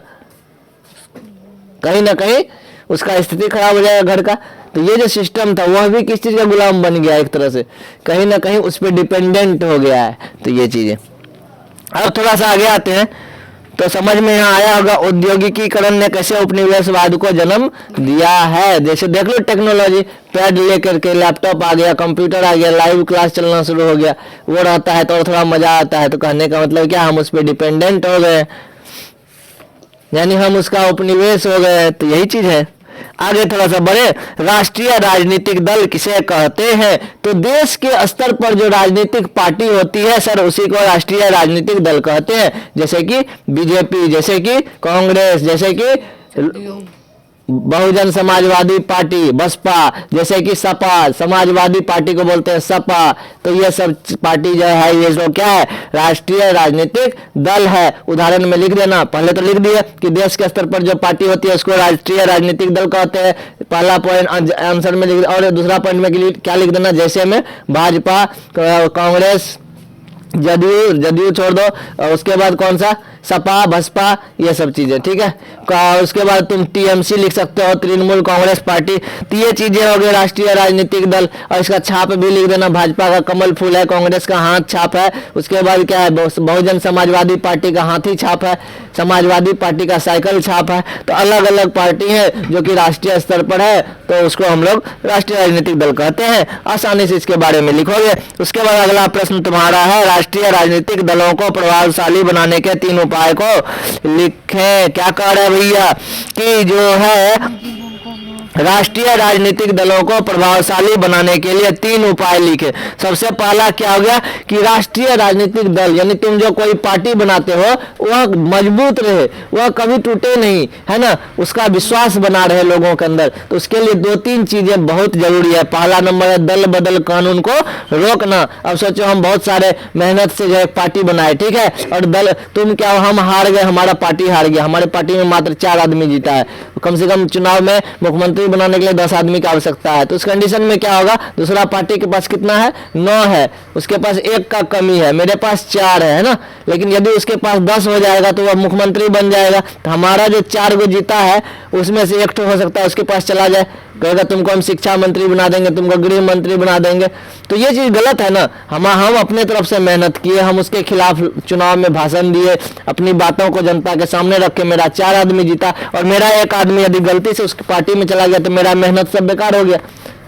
कहीं ना कहीं उसका स्थिति खराब हो जाएगा घर का। तो ये जो सिस्टम था वह भी किस चीज का गुलाम बन गया, एक तरह से कहीं ना कहीं उस पर डिपेंडेंट हो गया है। तो ये चीजें, अब थोड़ा सा आगे आते हैं तो समझ में यहाँ आया होगा औद्योगिकीकरण ने कैसे उपनिवेशवाद को जन्म दिया है। जैसे देख लो टेक्नोलॉजी, पैड लेकर के लैपटॉप आ गया, कंप्यूटर आ गया, लाइव क्लास चलना शुरू हो गया, वो रहता है तो थोड़ा मजा आता है। तो कहने का मतलब क्या, हम उस पर डिपेंडेंट हो गए, यानी हम उसका उपनिवेश हो गए। तो यही चीज है। आगे थोड़ा सा बढ़े, राष्ट्रीय राजनीतिक दल किसे कहते हैं, तो देश के स्तर पर जो राजनीतिक पार्टी होती है सर, उसी को राष्ट्रीय राजनीतिक दल कहते हैं। जैसे कि बीजेपी, जैसे कि कांग्रेस, जैसे कि बहुजन समाजवादी पार्टी बसपा, जैसे कि सपा, समाजवादी पार्टी को बोलते हैं सपा। तो ये सब पार्टी जो है ये जो क्या है, राष्ट्रीय राजनीतिक दल है। उदाहरण में लिख देना, पहले तो लिख दिया कि देश के स्तर पर जो पार्टी होती है उसको राष्ट्रीय राजनीतिक दल कहते हैं, पहला पॉइंट आंसर में लिख दिया। और दूसरा पॉइंट में क्या लिख देना, जैसे में भाजपा, कांग्रेस, जदयू छोड़ दो, और उसके बाद कौन सा, सपा, बसपा, ये सब चीजें। ठीक है, उसके बाद तुम टीएमसी लिख सकते हो, तृणमूल कांग्रेस पार्टी। तो ये चीजें हो गई राष्ट्रीय राजनीतिक दल। और इसका छाप भी लिख देना, भाजपा का कमल फूल है, कांग्रेस का हाथ छाप है, उसके बाद क्या है, बहुजन समाजवादी पार्टी का हाथी छाप है, समाजवादी पार्टी का साइकिल छाप है। तो अलग अलग पार्टी है जो कि राष्ट्रीय स्तर पर है, तो उसको हम लोग राष्ट्रीय राजनीतिक दल कहते हैं। आसानी से इसके बारे में लिखोगे। उसके बाद अगला प्रश्न तुम्हारा है, राष्ट्रीय राजनीतिक दलों को प्रभावशाली बनाने के 3 उपाय को लिखें। क्या कह रहे हैं भैया कि जो है राष्ट्रीय राजनीतिक दलों को प्रभावशाली बनाने के लिए 3 उपाय लिखे। सबसे पहला क्या हो गया कि राष्ट्रीय राजनीतिक दल, यानी तुम जो कोई पार्टी बनाते हो वह मजबूत रहे, वह कभी टूटे नहीं, है ना, उसका विश्वास बना रहे लोगों के अंदर। तो उसके लिए 2-3 चीजें बहुत जरूरी है। पहला नंबर है दल बदल कानून को रोकना। अब सोचो हम बहुत सारे मेहनत से जो एक पार्टी बनाए, ठीक है, और दल तुम क्या, हम हार गए, हमारा पार्टी हार गया, हमारे पार्टी में मात्र 4 आदमी जीता है। कम से कम चुनाव में मुख्यमंत्री बनाने के लिए 10 आदमी की आवश्यकता है। तो उस कंडीशन में क्या होगा, दूसरा पार्टी के पास कितना है, 9 है, उसके पास 1 का कमी है, मेरे पास 4 है ना। लेकिन यदि उसके पास 10 हो जाएगा तो वह मुख्यमंत्री बन जाएगा। तो हमारा जो 4 को जीता है उसमें से 1 तो हो सकता है उसके पास चला जाए, कहेगा तुमको हम शिक्षा मंत्री बना देंगे, तुमको गृह मंत्री बना देंगे। तो ये चीज गलत है ना। हम अपने तरफ से मेहनत किए, हम उसके खिलाफ चुनाव में भाषण दिए, अपनी बातों को जनता के सामने रखे, मेरा 4 आदमी जीता, और मेरा 1 आदमी यदि गलती से उस पार्टी में चला गया तो मेरा मेहनत सब बेकार हो गया।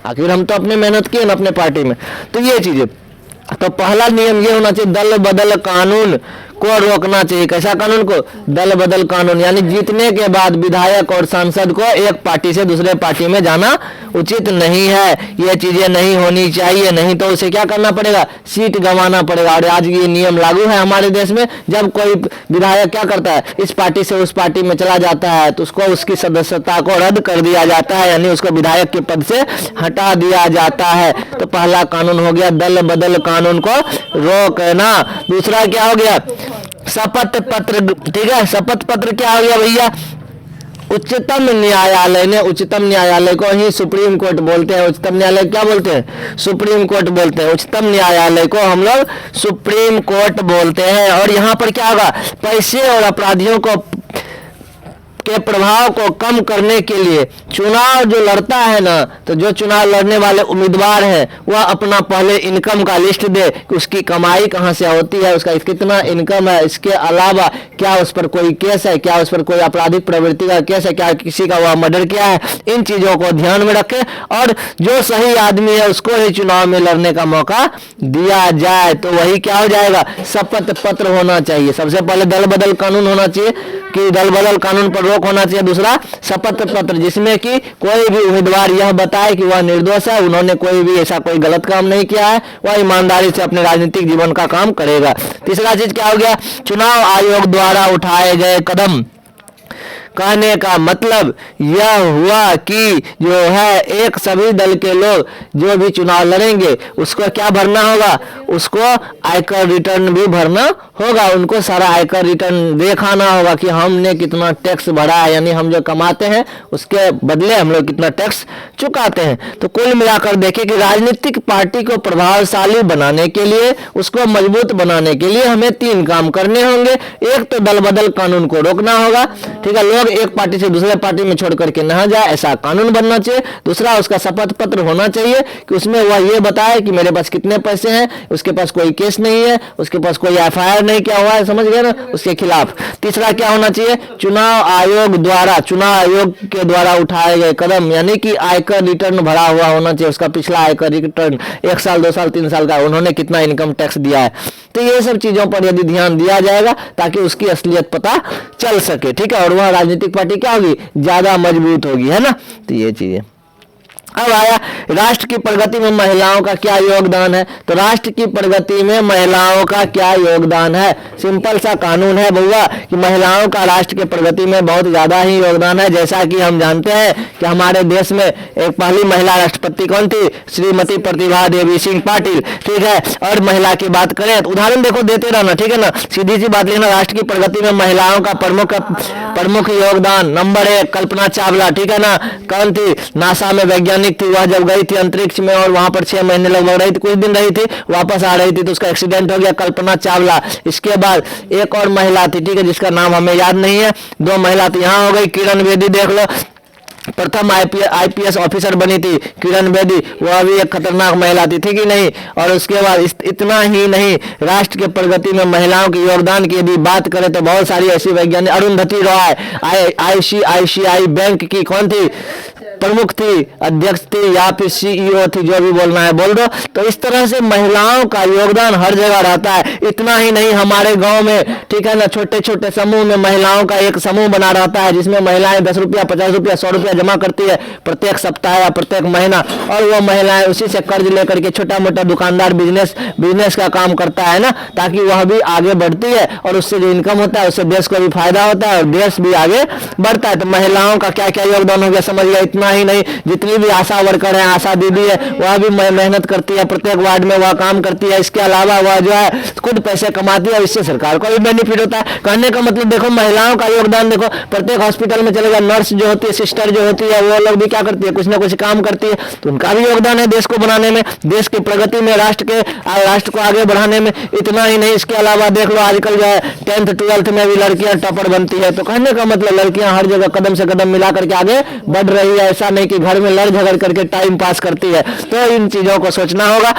आखिर हम तो अपने मेहनत किए ना अपने पार्टी में। तो ये चीजें, तो पहला नियम ये होना चाहिए, दल बदल कानून को रोकना चाहिए। कैसा कानून को, दल बदल कानून, यानी जीतने के बाद विधायक और सांसद को एक पार्टी से दूसरे पार्टी में जाना उचित नहीं है। ये चीजें नहीं होनी चाहिए, नहीं तो उसे क्या करना पड़ेगा, सीट गंवाना पड़ेगा। और आज ये नियम लागू है हमारे देश में। जब कोई विधायक क्या करता है, इस पार्टी से उस पार्टी में चला जाता है तो उसको उसकी सदस्यता को रद्द कर दिया जाता है, यानी उसको विधायक के पद से हटा दिया जाता है। तो पहला कानून हो गया दल बदल कानून को रोकना। दूसरा क्या हो गया, शपथ पत्र। ठीक है, शपथ पत्र क्या हो गया भैया, उच्चतम न्यायालय ने, उच्चतम न्यायालय को ही सुप्रीम कोर्ट बोलते हैं। उच्चतम न्यायालय क्या बोलते हैं, सुप्रीम कोर्ट बोलते हैं। उच्चतम न्यायालय को हम लोग सुप्रीम कोर्ट बोलते हैं। और यहाँ पर क्या होगा, पैसे और अपराधियों को के प्रभाव को कम करने के लिए चुनाव जो लड़ता है ना, तो जो चुनाव लड़ने वाले उम्मीदवार हैं वह अपना पहले इनकम का लिस्ट दे कि उसकी कमाई कहां से होती है, उसका कितना इनकम है, इसके अलावा क्या उस पर कोई केस है, क्या उस पर कोई आपराधिक प्रवृत्ति का केस है, क्या किसी का वह मर्डर किया है। इन चीजों को ध्यान में रखें और जो सही आदमी है उसको ही चुनाव में लड़ने का मौका दिया जाए। तो वही क्या हो जाएगा, शपथ पत्र होना चाहिए। सबसे पहले दल बदल कानून होना चाहिए कि दल बदल कानून पर पासबुक होना चाहिए, दूसरा शपथ पत्र जिसमें कि कोई भी उम्मीदवार यह बताए कि वह निर्दोष है, उन्होंने कोई भी ऐसा कोई गलत काम नहीं किया है, वह ईमानदारी से अपने राजनीतिक जीवन का काम करेगा। तीसरा चीज क्या हो गया, चुनाव आयोग द्वारा उठाए गए कदम। कहने का मतलब यह हुआ कि जो है एक सभी दल के लोग जो भी चुनाव लड़ेंगे उसको क्या भरना होगा, उसको आयकर रिटर्न भी भरना होगा, उनको सारा आयकर रिटर्न दिखाना होगा कि हमने कितना टैक्स भरा है, यानी हम जो कमाते हैं उसके बदले हम लोग कितना टैक्स चुकाते हैं। तो कुल मिलाकर देखिए कि राजनीतिक पार्टी को प्रभावशाली बनाने के लिए, उसको मजबूत बनाने के लिए हमें 3 काम करने होंगे। एक तो दल बदल कानून को रोकना होगा, ठीक है, लोग एक पार्टी से दूसरे पार्टी में छोड़ करके ना जाए, ऐसा कानून बनना चाहिए। दूसरा, उसका शपथ पत्र होना चाहिए कि उसमें वह ये बताए कि मेरे पास कितने पैसे हैं, उसके पास कोई केस नहीं है, उसके पास कोई एफआईआर नहीं किया हुआ है, समझ गए ना, उसके खिलाफ। तीसरा क्या होना चाहिए, चुनाव आयोग के द्वारा उठाए गए कदम, यानी कि आयकर रिटर्न भरा हुआ होना चाहिए, उसका पिछला आयकर रिटर्न 1 साल 2 साल 3 साल का, उन्होंने कितना इनकम टैक्स दिया है। तो ये सब चीजों पर यदि ध्यान दिया जाएगा ताकि उसकी असलियत पता चल सके, ठीक है, और वह राजनीतिक पार्टी क्या होगी, ज्यादा मजबूत होगी, है ना। तो ये चीजें। अब आया राष्ट्र की प्रगति में महिलाओं का क्या योगदान है। तो राष्ट्र की प्रगति में महिलाओं का क्या योगदान है, सिंपल सा कानून है भैया कि महिलाओं का राष्ट्र की प्रगति में बहुत ज्यादा ही योगदान है। जैसा कि हम जानते हैं कि हमारे देश में एक पहली महिला राष्ट्रपति कौन थी, श्रीमती प्रतिभा देवी सिंह पाटिल, ठीक है। और महिला की बात करें तो उदाहरण देखो देते रहना, ठीक है ना, सीधी सी बात लेना। राष्ट्र की प्रगति में महिलाओं का प्रमुख योगदान, नंबर 1 कल्पना चावला, ठीक है ना, कौन थी, नासा में वैज्ञानिक थी। वह जब गई थी अंतरिक्ष में और वहां पर 6 महीने लगभग रही थी, कुछ दिन रही थी, वापस आ रही थी तो उसका एक्सीडेंट हो गया, कल्पना चावला। इसके बाद एक और महिला थी, ठीक है, जिसका नाम हमें याद नहीं है, 2 महिला थी, यहाँ हो गई किरण बेदी, देख लो, प्रथम आईपीएस ऑफिसर बनी थी किरण बेदी, वह भी एक खतरनाक महिला थी, ठीक ही नहीं। और उसके बाद इतना ही नहीं, राष्ट्र के प्रगति में महिलाओं के योगदान की यदि बात करें तो बहुत सारी ऐसी वैज्ञानिक, अरुंधति रॉय आईसीआईसीआई बैंक की कौन थी, प्रमुख थी, अध्यक्ष थी या फिर सीईओ थी, जो भी बोलना है बोल दो। तो इस तरह से महिलाओं का योगदान हर जगह रहता है। इतना ही नहीं, हमारे गांव में, ठीक है ना, छोटे छोटे समूह में महिलाओं का एक समूह बना रहता है जिसमें महिलाएं 10 रुपया 50 रुपया 100 रुपया जमा करती है प्रत्येक सप्ताह या प्रत्येक महीना, और वो महिलाएं उसी से कर्ज लेकर के छोटा मोटा दुकानदार बिजनेस का काम करता है ना, ताकि वह भी आगे बढ़ती है और उससे जो इनकम होता है उससे देश को भी फायदा होता है और देश भी आगे बढ़ता है। तो महिलाओं का क्या क्या योगदान हो गया समझ गया। इतना ही नहीं, जितनी भी आशा वर्कर है, आशा दीदी है, वह भी मेहनत करती है, प्रत्येक वार्ड में वह काम करती है। इसके अलावा वह जो है खुद पैसे कमाती है, इससे सरकार को भी बेनिफिट होता है। कहने का मतलब देखो महिलाओं का योगदान देखो, प्रत्येक हॉस्पिटल में चलेगा, नर्स जो होती है, सिस्टर जो होती है, वो लोग भी क्या करती है, कुछ ना कुछ काम करती है, तो उनका भी योगदान है देश को बनाने में, देश की प्रगति में, राष्ट्र को आगे बढ़ाने में। इतना ही नहीं, इसके अलावा देख लो आजकल जो है 10th 12th में भी लड़कियां टॉपर बनती है। तो कहने का मतलब लड़कियां हर जगह कदम से कदम मिला करके आगे बढ़ रही है, ऐसा नहीं कि घर में लड़ झगड़ करके टाइम पास करती है। तो इन चीजों को सोचना होगा।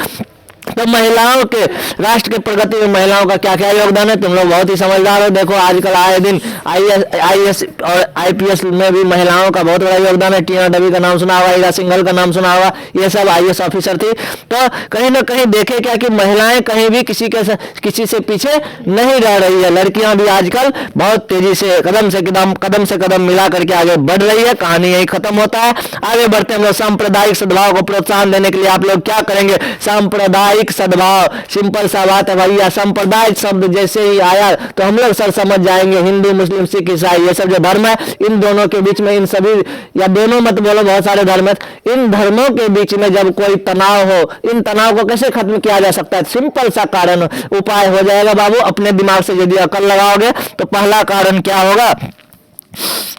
तो महिलाओं के राष्ट्र के प्रगति में महिलाओं का क्या क्या योगदान है, तुम लोग बहुत ही समझदार हो। देखो आजकल आए दिन आईएएस और आईपीएस में भी महिलाओं का बहुत बड़ा योगदान है। टीना डबी का नाम सुना हुआ, ईरा सिंघल का नाम सुना हुआ, ये सब आईएएस ऑफिसर थी। तो कहीं ना कहीं देखे क्या कि महिलाएं कहीं भी किसी से पीछे नहीं रह रही है। लड़कियां भी आजकल बहुत तेजी से कदम से कदम मिला करके आगे बढ़ रही है। कहानी यही खत्म होता है। आगे बढ़ते हम लोग सांप्रदायिक सद्भाव को प्रोत्साहन देने के लिए आप लोग क्या करेंगे, सांप्रदायिक सद्भाव, सिंपल सा बात है भैया। सांप्रदायिक शब्द जैसे ही आया तो हम लोग सर समझ जाएंगे, हिंदू मुस्लिम सिख ईसाई ये सब जो धर्म है, इन दोनों के बीच में, इन सभी या दोनों मत बोलो, बहुत सारे धर्म है, इन धर्मों के बीच में जब कोई तनाव हो, इन तनाव को कैसे खत्म किया जा सकता है, सिंपल सा कारण उपाय हो जाएगा बाबू। अपने दिमाग से यदि अकल लगाओगे तो पहला कारण क्या होगा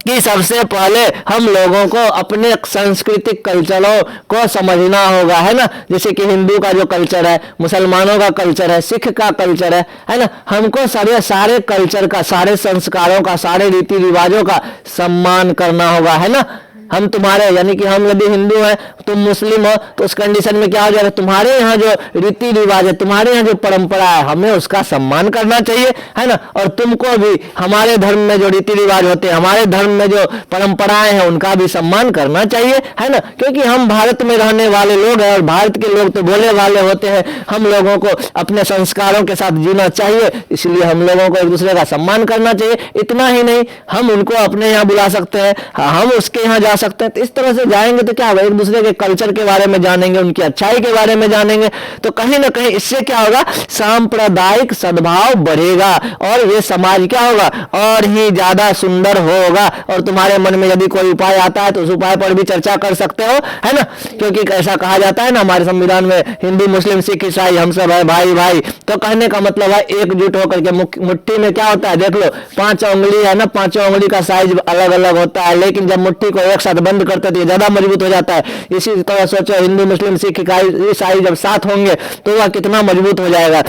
कि सबसे पहले हम लोगों को अपने सांस्कृतिक कल्चरों को समझना होगा, है ना। जैसे कि हिंदू का जो कल्चर है, मुसलमानों का कल्चर है, सिख का कल्चर है ना। हमको सारे कल्चर का, सारे संस्कारों का, सारे रीति रिवाजों का सम्मान करना होगा, है ना। हम तुम्हारे, यानी कि हम यदि हिंदू हैं, तुम मुस्लिम हो, तो उस कंडीशन में क्या हो जाएगा, तुम्हारे यहाँ जो रीति रिवाज है, तुम्हारे यहाँ जो परंपरा है, हमें उसका सम्मान करना चाहिए, है ना। और तुमको भी हमारे धर्म में जो रीति रिवाज होते हैं, हमारे धर्म में जो परंपराएं हैं, उनका भी सम्मान करना चाहिए, है ना। क्योंकि हम भारत में रहने वाले लोग हैं और भारत के लोग तो बोले वाले होते हैं, हम लोगों को अपने संस्कारों के साथ जीना चाहिए, इसलिए हम लोगों को एक दूसरे का सम्मान करना चाहिए। इतना ही नहीं, हम उनको अपने यहाँ बुला सकते हैं, हम उसके यहाँ जा सकते हैं। तो इस तरह से जाएंगे तो क्या होगा, एक दूसरे के कल्चर के बारे में जानेंगे, उनकी अच्छाई के बारे में जानेंगे, तो कहीं ना कहीं इससे क्या होगा, सांप्रदायिक सद्भाव बढ़ेगा और ये समाज क्या होगा, और ही ज्यादा सुंदर होगा। और तुम्हारे मन में यदि कोई उपाय आता है तो उस उपाय पर भी चर्चा कर सकते हो, है ना। क्योंकि ऐसा कहा जाता है ना हमारे संविधान में, हिंदू मुस्लिम सिख ईसाई हम सब है भाई भाई। तो कहने का मतलब है एकजुट होकर के, मुट्ठी में क्या होता है, देख लो 5 उंगली है ना, 5 उंगली का साइज अलग अलग होता है, लेकिन जब मुट्ठी को एक साथ बंद करते तो ये ज्यादा मजबूत हो जाता है। इसी तरह सोचो, हिंदू मुस्लिम सिख ईसाई जब साथ होंगे तो वह कितना मजबूत हो जाएगा।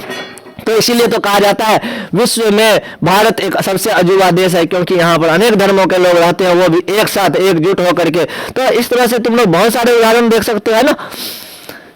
तो इसीलिए तो कहा जाता है विश्व में भारत एक सबसे अजूबा देश है, क्योंकि यहाँ पर अनेक धर्मों के लोग रहते हैं, वो भी एक साथ एकजुट होकर के। तो इस तरह से तुम लोग बहुत सारे उदाहरण देख सकते हो, है ना।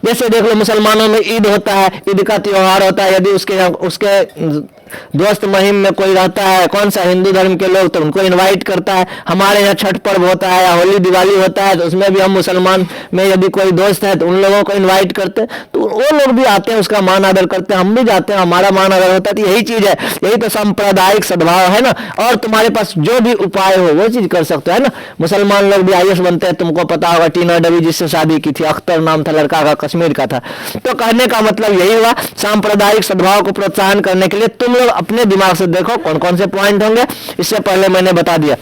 जैसे देख लो, मुसलमानों में ईद होता है, ईद का त्योहार होता है, यदि उसके दोस्त महिम में कोई रहता है कौन सा हिंदू धर्म के लोग, तो उनको इनवाइट करता है। हमारे यहाँ छठ पर्व होता है या होली दिवाली होता है, तो उसमें भी हम मुसलमान में यदि कोई दोस्त है तो उन लोगों को इनवाइट करते हैं, तो वो लोग भी आते हैं, उसका मान आदर करते हैं, हम भी जाते हैं, हमारा मान आदर होता है। तो यही चीज है, यही तो सांप्रदायिक सद्भाव है ना। और तुम्हारे पास जो भी उपाय हो वो चीज कर सकते हो, है ना। मुसलमान लोग भी IAS बनते हैं, तुमको पता होगा, टीना डबी जिससे शादी की थी, अख्तर नाम था लड़का का, कश्मीर का था। तो कहने का मतलब यही हुआ, सांप्रदायिक सद्भाव को प्रोत्साहन करने के लिए तुम लोग अपने दिमाग से देखो कौन कौन से पॉइंट होंगे, इससे पहले मैंने बता दिया।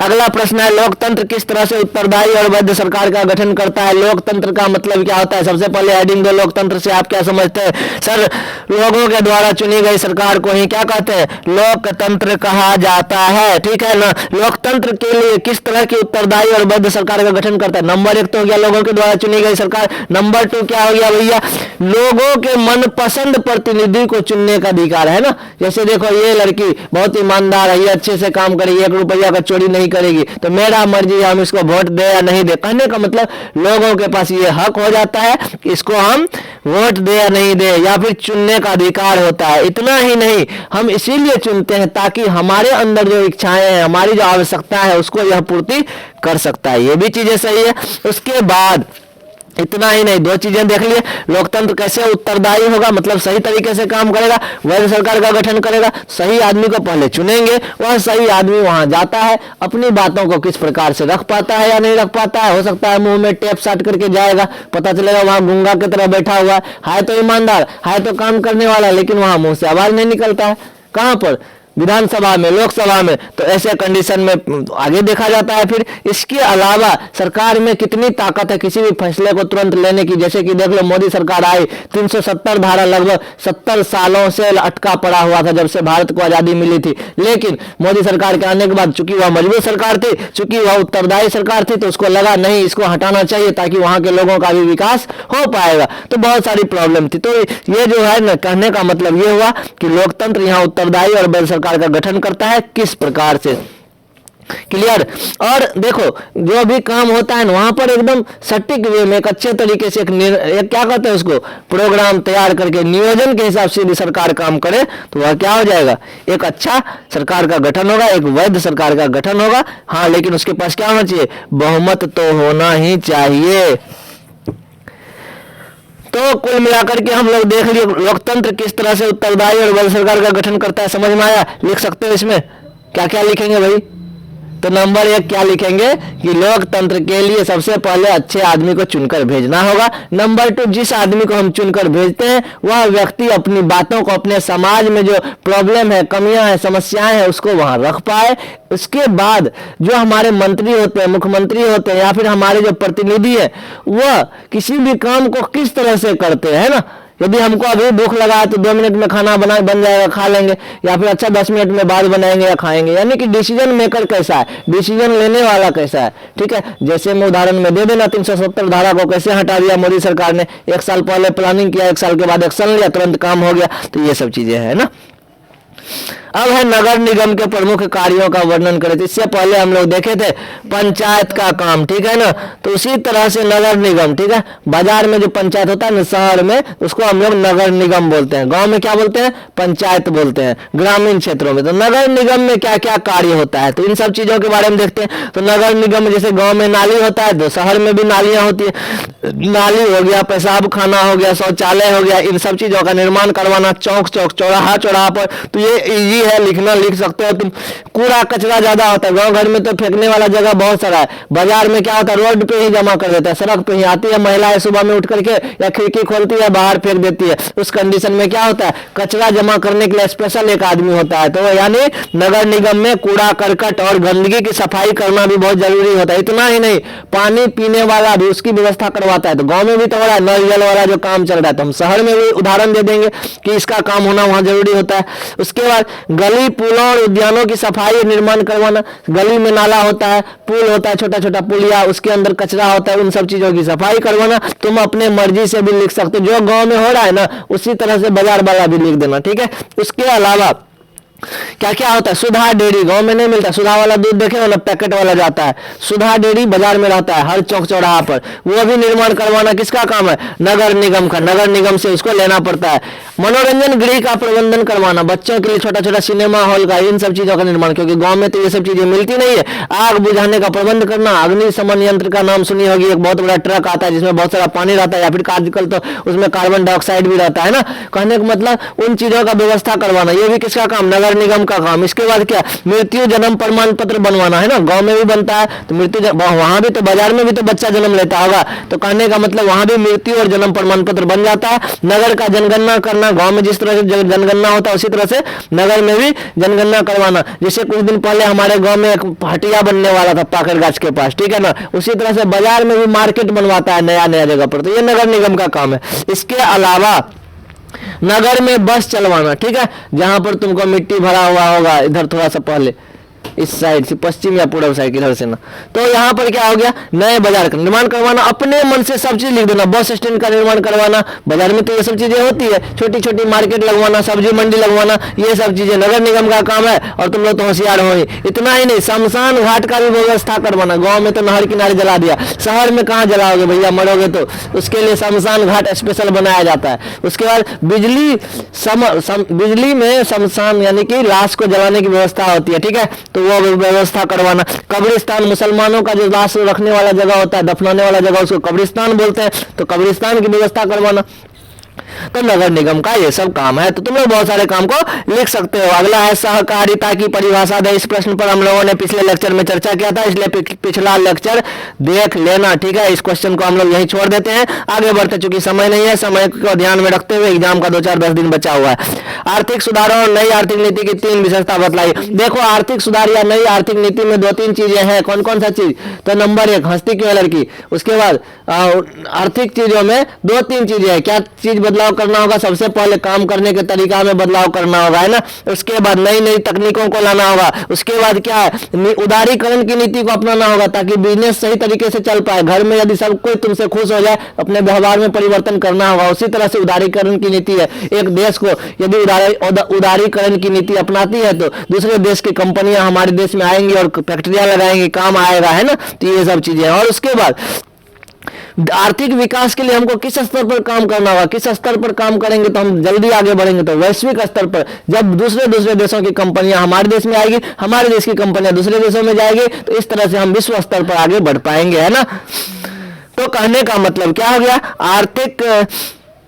अगला प्रश्न है, लोकतंत्र किस तरह से उत्तरदायी और वैध सरकार का गठन करता है। लोकतंत्र का मतलब क्या होता है, सबसे पहले हेडिंग दो, लोकतंत्र से आप क्या समझते हैं। सर, लोगों के द्वारा चुनी गई सरकार को ही क्या कहते हैं, लोकतंत्र कहा जाता है, ठीक है ना। लोकतंत्र के लिए किस तरह की उत्तरदायी और वैध सरकार का गठन करता है। नंबर 1 तो हो गया लोगों के द्वारा चुनी गई सरकार। नंबर 2 क्या हो गया भैया, लोगों के मनपसंद प्रतिनिधि को चुनने का अधिकार, है ना। जैसे देखो, ये लड़की बहुत ईमानदार है, ये अच्छे से काम करेगी, 1 रुपया का चोरी नहीं करेगी, तो मेरा मर्जी है हम इसको वोट दे या नहीं दे। कहने का मतलब लोगों के पास ये हक हो जाता है कि इसको हम वोट दे या नहीं दे, या फिर चुनने का अधिकार होता है। इतना ही नहीं, हम इसीलिए चुनते हैं ताकि हमारे अंदर जो इच्छाएं हैं, हमारी जो आवश्यकता है, उसको यह पूर्ति कर सकता है। ये भी चीजें सही है। उसके बाद इतना ही नहीं, 2 चीजें देख लिए, लोकतंत्र कैसे उत्तरदायी होगा, मतलब सही तरीके से काम करेगा, वैध सरकार का गठन करेगा, सही आदमी को पहले चुनेंगे, वह सही आदमी वहां जाता है, अपनी बातों को किस प्रकार से रख पाता है या नहीं रख पाता है। हो सकता है मुंह में टेप साट करके जाएगा, पता चलेगा वहां गूंगा की तरह बैठा हुआ है तो ईमानदार है, तो काम करने वाला, लेकिन वहां मुंह से आवाज नहीं निकलता है। कहां पर, विधानसभा में, लोकसभा में। तो ऐसे कंडीशन में आगे देखा जाता है। फिर इसके अलावा सरकार में कितनी ताकत है किसी भी फैसले को तुरंत लेने की। जैसे कि देख लो, मोदी सरकार आई, 370 धारा लगभग 70 सालों से अटका पड़ा हुआ था जब से भारत को आजादी मिली थी। लेकिन मोदी सरकार के आने के बाद, चूंकि वह मजबूत सरकार थी, चूंकि वह उत्तरदायी सरकार थी, तो उसको लगा नहीं, इसको हटाना चाहिए ताकि वहां के लोगों का भी विकास हो पाएगा। तो बहुत सारी प्रॉब्लम थी। तो ये जो है ना, कहने का मतलब ये हुआ कि लोकतंत्र यहाँ उत्तरदायी और वैध सरकार का गठन करता है, किस प्रकार से। क्लियर। और देखो, जो भी काम होता है ना, वहां पर एकदम सटीक वे में, एक अच्छे तरीके से एक क्या कहते हैं उसको, प्रोग्राम तैयार करके नियोजन के हिसाब से यदि सरकार काम करे तो वह क्या हो जाएगा, एक अच्छा सरकार का गठन होगा, एक वैध सरकार का गठन होगा। हाँ, लेकिन उसके पास क्या होना चाहिए, बहुमत तो होना ही चाहिए। तो कुल मिलाकर के हम लोग देख लिए लोकतंत्र किस तरह से उत्तरदायी और वैध सरकार का गठन करता है। समझ में आया। लिख सकते हो इसमें क्या क्या लिखेंगे भाई। तो नंबर 1 क्या लिखेंगे कि लोकतंत्र के लिए सबसे पहले अच्छे आदमी को चुनकर भेजना होगा। नंबर 2, जिस आदमी को हम चुनकर भेजते हैं वह व्यक्ति अपनी बातों को, अपने समाज में जो प्रॉब्लम है, कमियां हैं, समस्याएं हैं, उसको वहां रख पाए। उसके बाद जो हमारे मंत्री होते हैं, मुख्यमंत्री होते हैं, या फिर हमारे जो प्रतिनिधि है, वह किसी भी काम को किस तरह से करते हैं ना। यदि हमको अभी भूख लगा है तो 2 मिनट में खाना बन जाएगा, खा लेंगे, या फिर अच्छा 10 मिनट में बाद बनाएंगे या खाएंगे। यानी कि डिसीजन मेकर कैसा है, डिसीजन लेने वाला कैसा है। ठीक है, जैसे मैं उदाहरण में दे देना, 370 धारा को कैसे हटा दिया मोदी सरकार ने। 1 साल पहले प्लानिंग किया, 1 साल के बाद एक्शन लिया, तुरंत काम हो गया। तो ये सब चीजें है ना। अब है नगर निगम के प्रमुख कार्यों का वर्णन करें। तो इससे पहले हम लोग देखे थे पंचायत का काम, ठीक है ना। तो उसी तरह से नगर निगम, ठीक है, बाजार में जो पंचायत होता है ना, शहर में, उसको हम लोग नगर निगम बोलते हैं। गांव में क्या बोलते हैं? पंचायत बोलते हैं। ग्रामीण क्षेत्रों में तो नगर निगम में क्या क्या कार्य होता है, तो इन सब चीजों के बारे में देखते हैं। तो नगर निगम में जैसे गांव में नाली होता है, तो शहर में भी नालियां होती है। नाली हो गया, पेशाब खाना हो गया, शौचालय हो गया, इन सब चीजों का निर्माण करवाना, चौक चौक, चौराहा चौराहा पर। तो ये इजी है, लिखना लिख सकते हो तुम। कूड़ा कचरा ज्यादा होता है गांव घर में, तो फेंकने वाला जगह बहुत सारा है। बाजार में क्या होता है? रोड पे ही जमा कर देता है, सड़क पे ही आती है महिलाएं सुबह में उठ करके, या खिड़की खोलती है, बाहर फेंक देती है। उस कंडीशन में क्या होता है? कचरा जमा करने के लिए स्पेशल एक आदमी होता है। तो यानी नगर निगम में कूड़ा करकट और गंदगी की सफाई करना भी बहुत जरूरी होता है। इतना ही नहीं, पानी पीने वाला भी उसकी व्यवस्था करवाता है। तो गांव में भी तो हो रहा है नल जल वाला जो काम चल रहा है, तो हम शहर में भी उदाहरण दे देंगे कि इसका काम होना वहां जरूरी होता है। उसके बाद गली पुलों और उद्यानों की सफाई और निर्माण करवाना। गली में नाला होता है, पुल होता है, छोटा छोटा पुलिया, उसके अंदर कचरा होता है, उन सब चीजों की सफाई करवाना। तुम अपने मर्जी से भी लिख सकते हो, जो गांव में हो रहा है ना उसी तरह से बाजार वाला भी लिख देना, ठीक है। उसके अलावा क्या क्या होता है? सुधा डेयरी गांव में नहीं मिलता, सुधा वाला दूध देखे ना, पैकेट वाला जाता है। सुधा डेयरी बाजार में रहता है हर चौक चौराहा पर, वो भी निर्माण करवाना किसका काम है? नगर निगम का। नगर निगम से उसको लेना पड़ता है। मनोरंजन गृह का प्रबंधन करवाना, बच्चों के लिए छोटा छोटा सिनेमा हॉल का, इन सब चीजों का निर्माण, क्योंकि गांव में तो ये सब चीजें मिलती नहीं है। आग बुझाने का प्रबंध करना, अग्निशमन यंत्र का नाम सुनी होगी, एक बहुत बड़ा ट्रक आता है जिसमें बहुत सारा पानी रहता है, या फिर आजकल तो उसमें कार्बन डाइऑक्साइड भी रहता है ना। कहने का मतलब उन चीजों का व्यवस्था करवाना, ये भी किसका काम? नगर निगम का काम। इसके बाद क्या? मृत्यु जन्म प्रमाण पत्र बनवाना, है ना, गांव में भी बनता है। तो मृत्यु वहां भी तो बाजार में भी तो बच्चा जन्म लेता होगा, तो कहने का मतलब वहां भी मृत्यु और जन्म प्रमाण पत्र बन जाता है। नगर का जनगणना करना, गांव में जिस तरह से जनगणना होता है उसी तरह से नगर में भी जनगणना करवाना। जैसे कुछ दिन पहले हमारे गांव में एक हटिया बनने वाला था पाकड़ गाछ के पास, ठीक है ना, उसी तरह से बाजार में भी मार्केट बनवाता है नया नया जगह पर। तो ये नगर निगम का काम है। इसके अलावा नगर में बस चलवाना, ठीक है, जहां पर तुमको मिट्टी भरा हुआ होगा, इधर थोड़ा सा पहले इस साइड से, पश्चिम या पूर्व साइड इधर से ना, तो यहाँ पर क्या हो गया? नए बाजार का निर्माण करवाना। अपने मन से सब चीज लिख देना। बस स्टैंड का निर्माण करवाना, बाजार में तो ये सब चीजें होती है, छोटी छोटी मार्केट लगवाना, सब्जी मंडी लगवाना, ये सब चीजें नगर निगम का काम है। और तुम लोग तो होशियार हो ही। इतना ही नहीं, शमशान घाट का भी व्यवस्था करवाना। गाँव में तो नहर किनारे जला दिया, शहर में कहाँ जलाओगे भैया, मरोगे तो। उसके लिए शमशान घाट स्पेशल बनाया जाता है। उसके बाद बिजली बिजली में शमशान यानी कि लाश को जलाने की व्यवस्था होती है, ठीक है, तो वो व्यवस्था करवाना। कब्रिस्तान, मुसलमानों का जो लाश रखने वाला जगह होता है, दफनाने वाला जगह, उसको कब्रिस्तान बोलते हैं, तो कब्रिस्तान की व्यवस्था करवाना। तो नगर निगम का ये सब काम है। तो तुम लोग बहुत सारे काम को लिख सकते हो। अगला है सहकारिता की परिभाषा दे। इस प्रश्न पर हम लोगों ने पिछले लेक्चर में चर्चा किया था, इसलिए पिछला लेक्चर देख लेना, ठीक है। इस क्वेश्चन को हम लोग यहीं छोड़ देते हैं, आगे बढ़ते, चूंकि समय नहीं है, समय को ध्यान में रखते हुए एग्जाम का 2-4-10 दिन बचा हुआ है। आर्थिक सुधारों और नई आर्थिक नीति की 3 विशेषता बतलाई। देखो, आर्थिक सुधार या नई आर्थिक नीति में 2-3 चीजें हैं। कौन कौन सा चीज? तो नंबर 1 हंसती क्यों लड़की। उसके बाद आर्थिक चीजों में 2-3 चीजें हैं। क्या चीज बदलाव करना होगा? सबसे पहले काम करने के तरीका में बदलाव करना होगा, है ना। उसके बाद नई नई तकनीकों को लाना होगा। उसके बाद क्या है? उदारीकरण की नीति को अपनाना होगा, ताकि बिजनेस सही तरीके से चल पाए। घर में यदि सब कोई तुमसे खुश हो जाए, अपने व्यवहार में परिवर्तन करना होगा। उसी तरह से उदारीकरण की नीति है। एक देश को यदि उदारीकरण की नीति अपनाती है, तो दूसरे देश की कंपनियां हमारे देश में आएंगी और फैक्ट्रियां लगाएंगी, काम आएगा, है ना। तो ये सब चीजें। और उसके बाद आर्थिक विकास के लिए हमको किस स्तर पर काम करना होगा। किस स्तर पर काम करेंगे तो हम जल्दी आगे बढ़ेंगे? तो वैश्विक स्तर पर। जब दूसरे देशों की कंपनियां हमारे देश में आएगी, हमारे देश की कंपनियां दूसरे देशों में जाएगी, तो इस तरह से हम विश्व स्तर पर आगे बढ़ पाएंगे, है ना। तो कहने का मतलब क्या हो गया? आर्थिक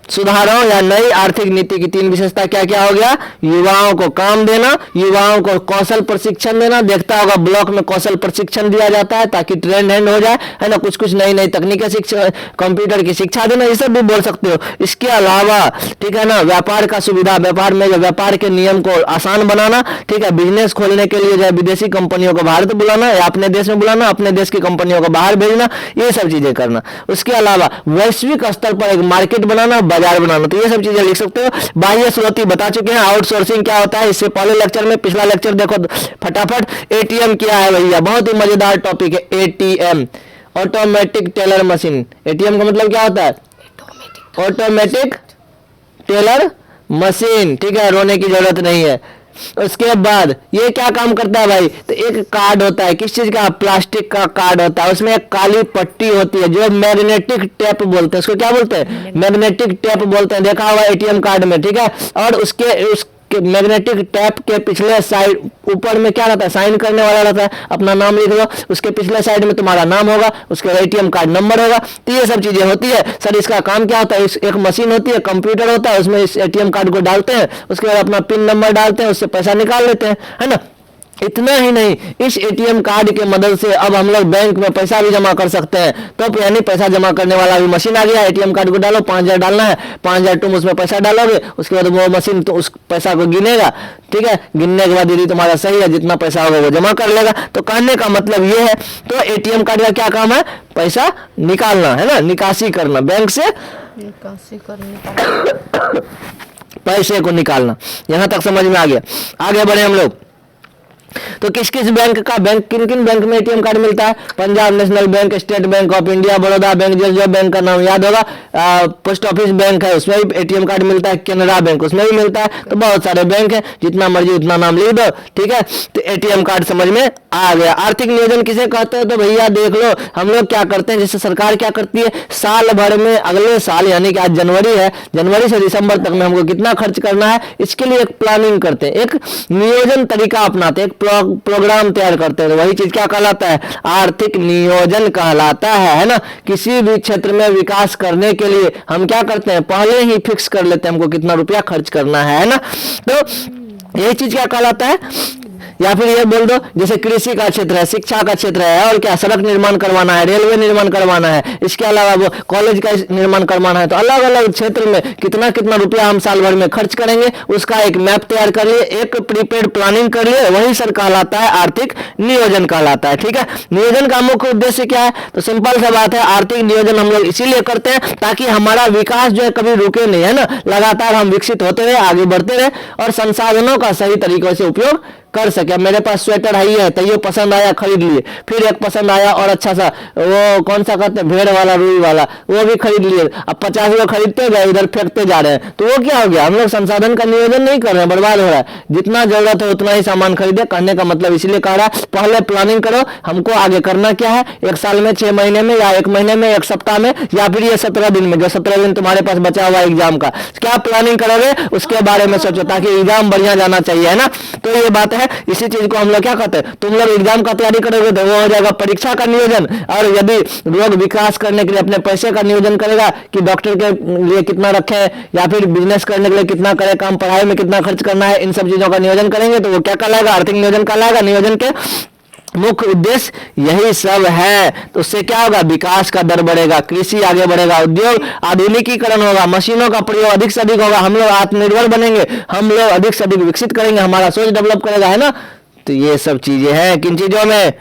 सुधारों या नई आर्थिक नीति की 3 विशेषता क्या क्या हो गया? युवाओं को काम देना, युवाओं को कौशल प्रशिक्षण देना। देखता होगा ब्लॉक में कौशल प्रशिक्षण दिया जाता है ताकि ट्रेंड हैंड हो जाए, है ना। कुछ कुछ नई नई तकनीकें शिक्षा, कंप्यूटर की शिक्षा देना, ये सब भी बोल सकते हो। इसके अलावा, ठीक है ना, व्यापार का सुविधा, व्यापार में व्यापार के नियम को आसान बनाना, ठीक है। बिजनेस खोलने के लिए जो है विदेशी कंपनियों को भारत बुलाना या अपने देश में बुलाना, अपने देश की कंपनियों को बाहर भेजना, ये सब चीजें करना। उसके अलावा वैश्विक स्तर पर एक मार्केट बनाना, बाजार बनाना, तो ये सब चीजें लिख सकते हो। बाह्य स्रोती बता चुके हैं। आउटसोर्सिंग क्या होता है इससे पहले लेक्चर में, पिछला लेक्चर देखो फटाफट। एटीएम क्या है भैया? बहुत ही मजेदार टॉपिक है ATM, automatic teller machine. ATM का मतलब क्या होता है? ऑटोमेटिक टेलर मशीन, ठीक है, रोने की जरूरत नहीं है। उसके बाद ये क्या काम करता है भाई, तो एक कार्ड होता है, किस चीज का, प्लास्टिक का कार्ड होता है, उसमें एक काली पट्टी होती है जो मैग्नेटिक टेप बोलते हैं, उसको क्या बोलते हैं, मैग्नेटिक टेप बोलते हैं, देखा हुआ एटीएम कार्ड में, ठीक है। और उसके मैग्नेटिक टैप के पिछले साइड ऊपर में क्या रहता है, साइन करने वाला रहता है, अपना नाम लिख दो, उसके पिछले साइड में तुम्हारा नाम होगा, उसके बाद एटीएम कार्ड नंबर होगा। तो ये सब चीजें होती है सर। इसका काम क्या होता है, एक मशीन होती है, कंप्यूटर होता है, उसमें इस एटीएम कार्ड को डालते हैं, उसके बाद अपना पिन नंबर डालते हैं, उससे पैसा निकाल लेते हैं, है ना। इतना ही नहीं, इस एटीएम कार्ड के मदद से अब हम लोग बैंक में पैसा भी जमा कर सकते हैं। तो यानी पैसा जमा करने वाला भी मशीन आ गया। एटीएम कार्ड को डालो, 5,000 डालना है, 5,000 तुम उसमें पैसा डालोगे, उसके बाद वो मशीन तो उस पैसा को गिनेगा, ठीक है। गिनने के बाद यदि तुम्हारा सही है, जितना पैसा होगा वो जमा कर लेगा। तो कहने का मतलब ये है, तो एटीएम कार्ड का क्या काम है, पैसा निकालना, है ना, निकासी करना, बैंक से निकासी करने पैसे को निकालना। यहां तक समझ में आ गया। आगे बढ़े हम लोग। तो किस किस बैंक का, बैंक किन किन बैंक में एटीएम कार्ड मिलता है, Punjab national bank, state bank of India, Baroda bank, जो बैंक का नाम याद होगा, पोस्ट ऑफिस बैंक है उसमें भी एटीएम कार्ड मिलता है, केनरा बैंक उसमें भी मिलता है। तो बहुत सारे बैंक है, जितना मर्जी उतना नाम लिख दो, ठीक है। तो एटीएम कार्ड समझ में आ गया। आर्थिक नियोजन किसे कहते हैं, तो भैया देख लो, हम लोग क्या करते हैं, जैसे सरकार क्या करती है, साल भर में अगले साल यानी कि आज जनवरी है, जनवरी से दिसंबर तक में हमको कितना खर्च करना है, इसके लिए एक प्लानिंग करते हैं, एक नियोजन तरीका अपनाते हैं, एक प्रोग्राम तैयार करते हैं। तो वही चीज क्या कहलाता है, आर्थिक नियोजन कहलाता है ना। किसी भी क्षेत्र में विकास करने के लिए हम क्या करते हैं, पहले ही फिक्स कर लेते हैं हमको कितना रुपया खर्च करना है ना। तो यही चीज क्या कहलाता है। या फिर ये बोल दो, जैसे कृषि का क्षेत्र है, शिक्षा का क्षेत्र है, और क्या, सड़क निर्माण करवाना है, रेलवे निर्माण करवाना है, इसके अलावा वो कॉलेज का निर्माण करवाना है। तो अलग अलग क्षेत्र में कितना कितना रुपया हम साल भर में खर्च करेंगे, उसका एक मैप तैयार कर लिए, एक प्रीपेड प्लानिंग कर लिए, वही सर कहलाता है आर्थिक नियोजन कहलाता है, ठीक है। नियोजन का मुख्य उद्देश्य क्या है, तो सिंपल सा बात है, आर्थिक नियोजन हम लोग इसीलिए करते हैं ताकि हमारा विकास जो है कभी रुके नहीं, है ना, लगातार हम विकसित होते रहे, आगे बढ़ते रहे, और संसाधनों का सही तरीके से उपयोग कर सके। मेरे पास स्वेटर है ही है, तो ये पसंद आया खरीद लिए, फिर एक पसंद आया और अच्छा सा, वो कौन सा कहते हैं, भेड़ वाला, रुई वाला, वो भी खरीद लिए। अब 50 को खरीदते गए, इधर फेंकते जा रहे हैं, तो वो क्या हो गया, हम लोग संसाधन का नियोजन नहीं कर रहे हैं, बर्बाद हो रहा है। जितना जरूरत है उतना ही सामान खरीदे। कहने का मतलब इसलिए कह रहा है, पहले प्लानिंग करो, हमको आगे करना क्या है, एक साल में, 6 महीने में, या 1 महीने में, 1 सप्ताह में, या फिर ये 17 दिन में, जो 17 दिन तुम्हारे पास बचा हुआ एग्जाम का, क्या प्लानिंग करोगे उसके बारे में सोचो, ताकि एग्जाम बढ़िया जाना चाहिए, है ना। तो ये बात है, इसी चीज को हम लोग क्या कहते हैं, तुम लोग एग्जाम का तैयारी करोगे तो वो हो जाएगा परीक्षा का नियोजन। और यदि लोग विकास करने के लिए अपने पैसे का नियोजन करेगा कि डॉक्टर के लिए कितना रखे, या फिर बिजनेस करने के लिए कितना करे, काम पढ़ाई में कितना खर्च करना है, इन सब चीजों का नियोजन करेंगे, तो वो क्या कहलाएगा, आर्थिक नियोजन कहलाएगा। नियोजन के मुख्य उद्देश्य यही सब है। तो उससे क्या होगा, विकास का दर बढ़ेगा, कृषि आगे बढ़ेगा, उद्योग आधुनिकीकरण होगा, मशीनों का प्रयोग अधिक से अधिक होगा, हम लोग आत्मनिर्भर बनेंगे, हम लोग अधिक से अधिक विकसित करेंगे, हमारा सोच डेवलप करेगा, है ना। तो ये सब चीजें हैं किन चीजों में,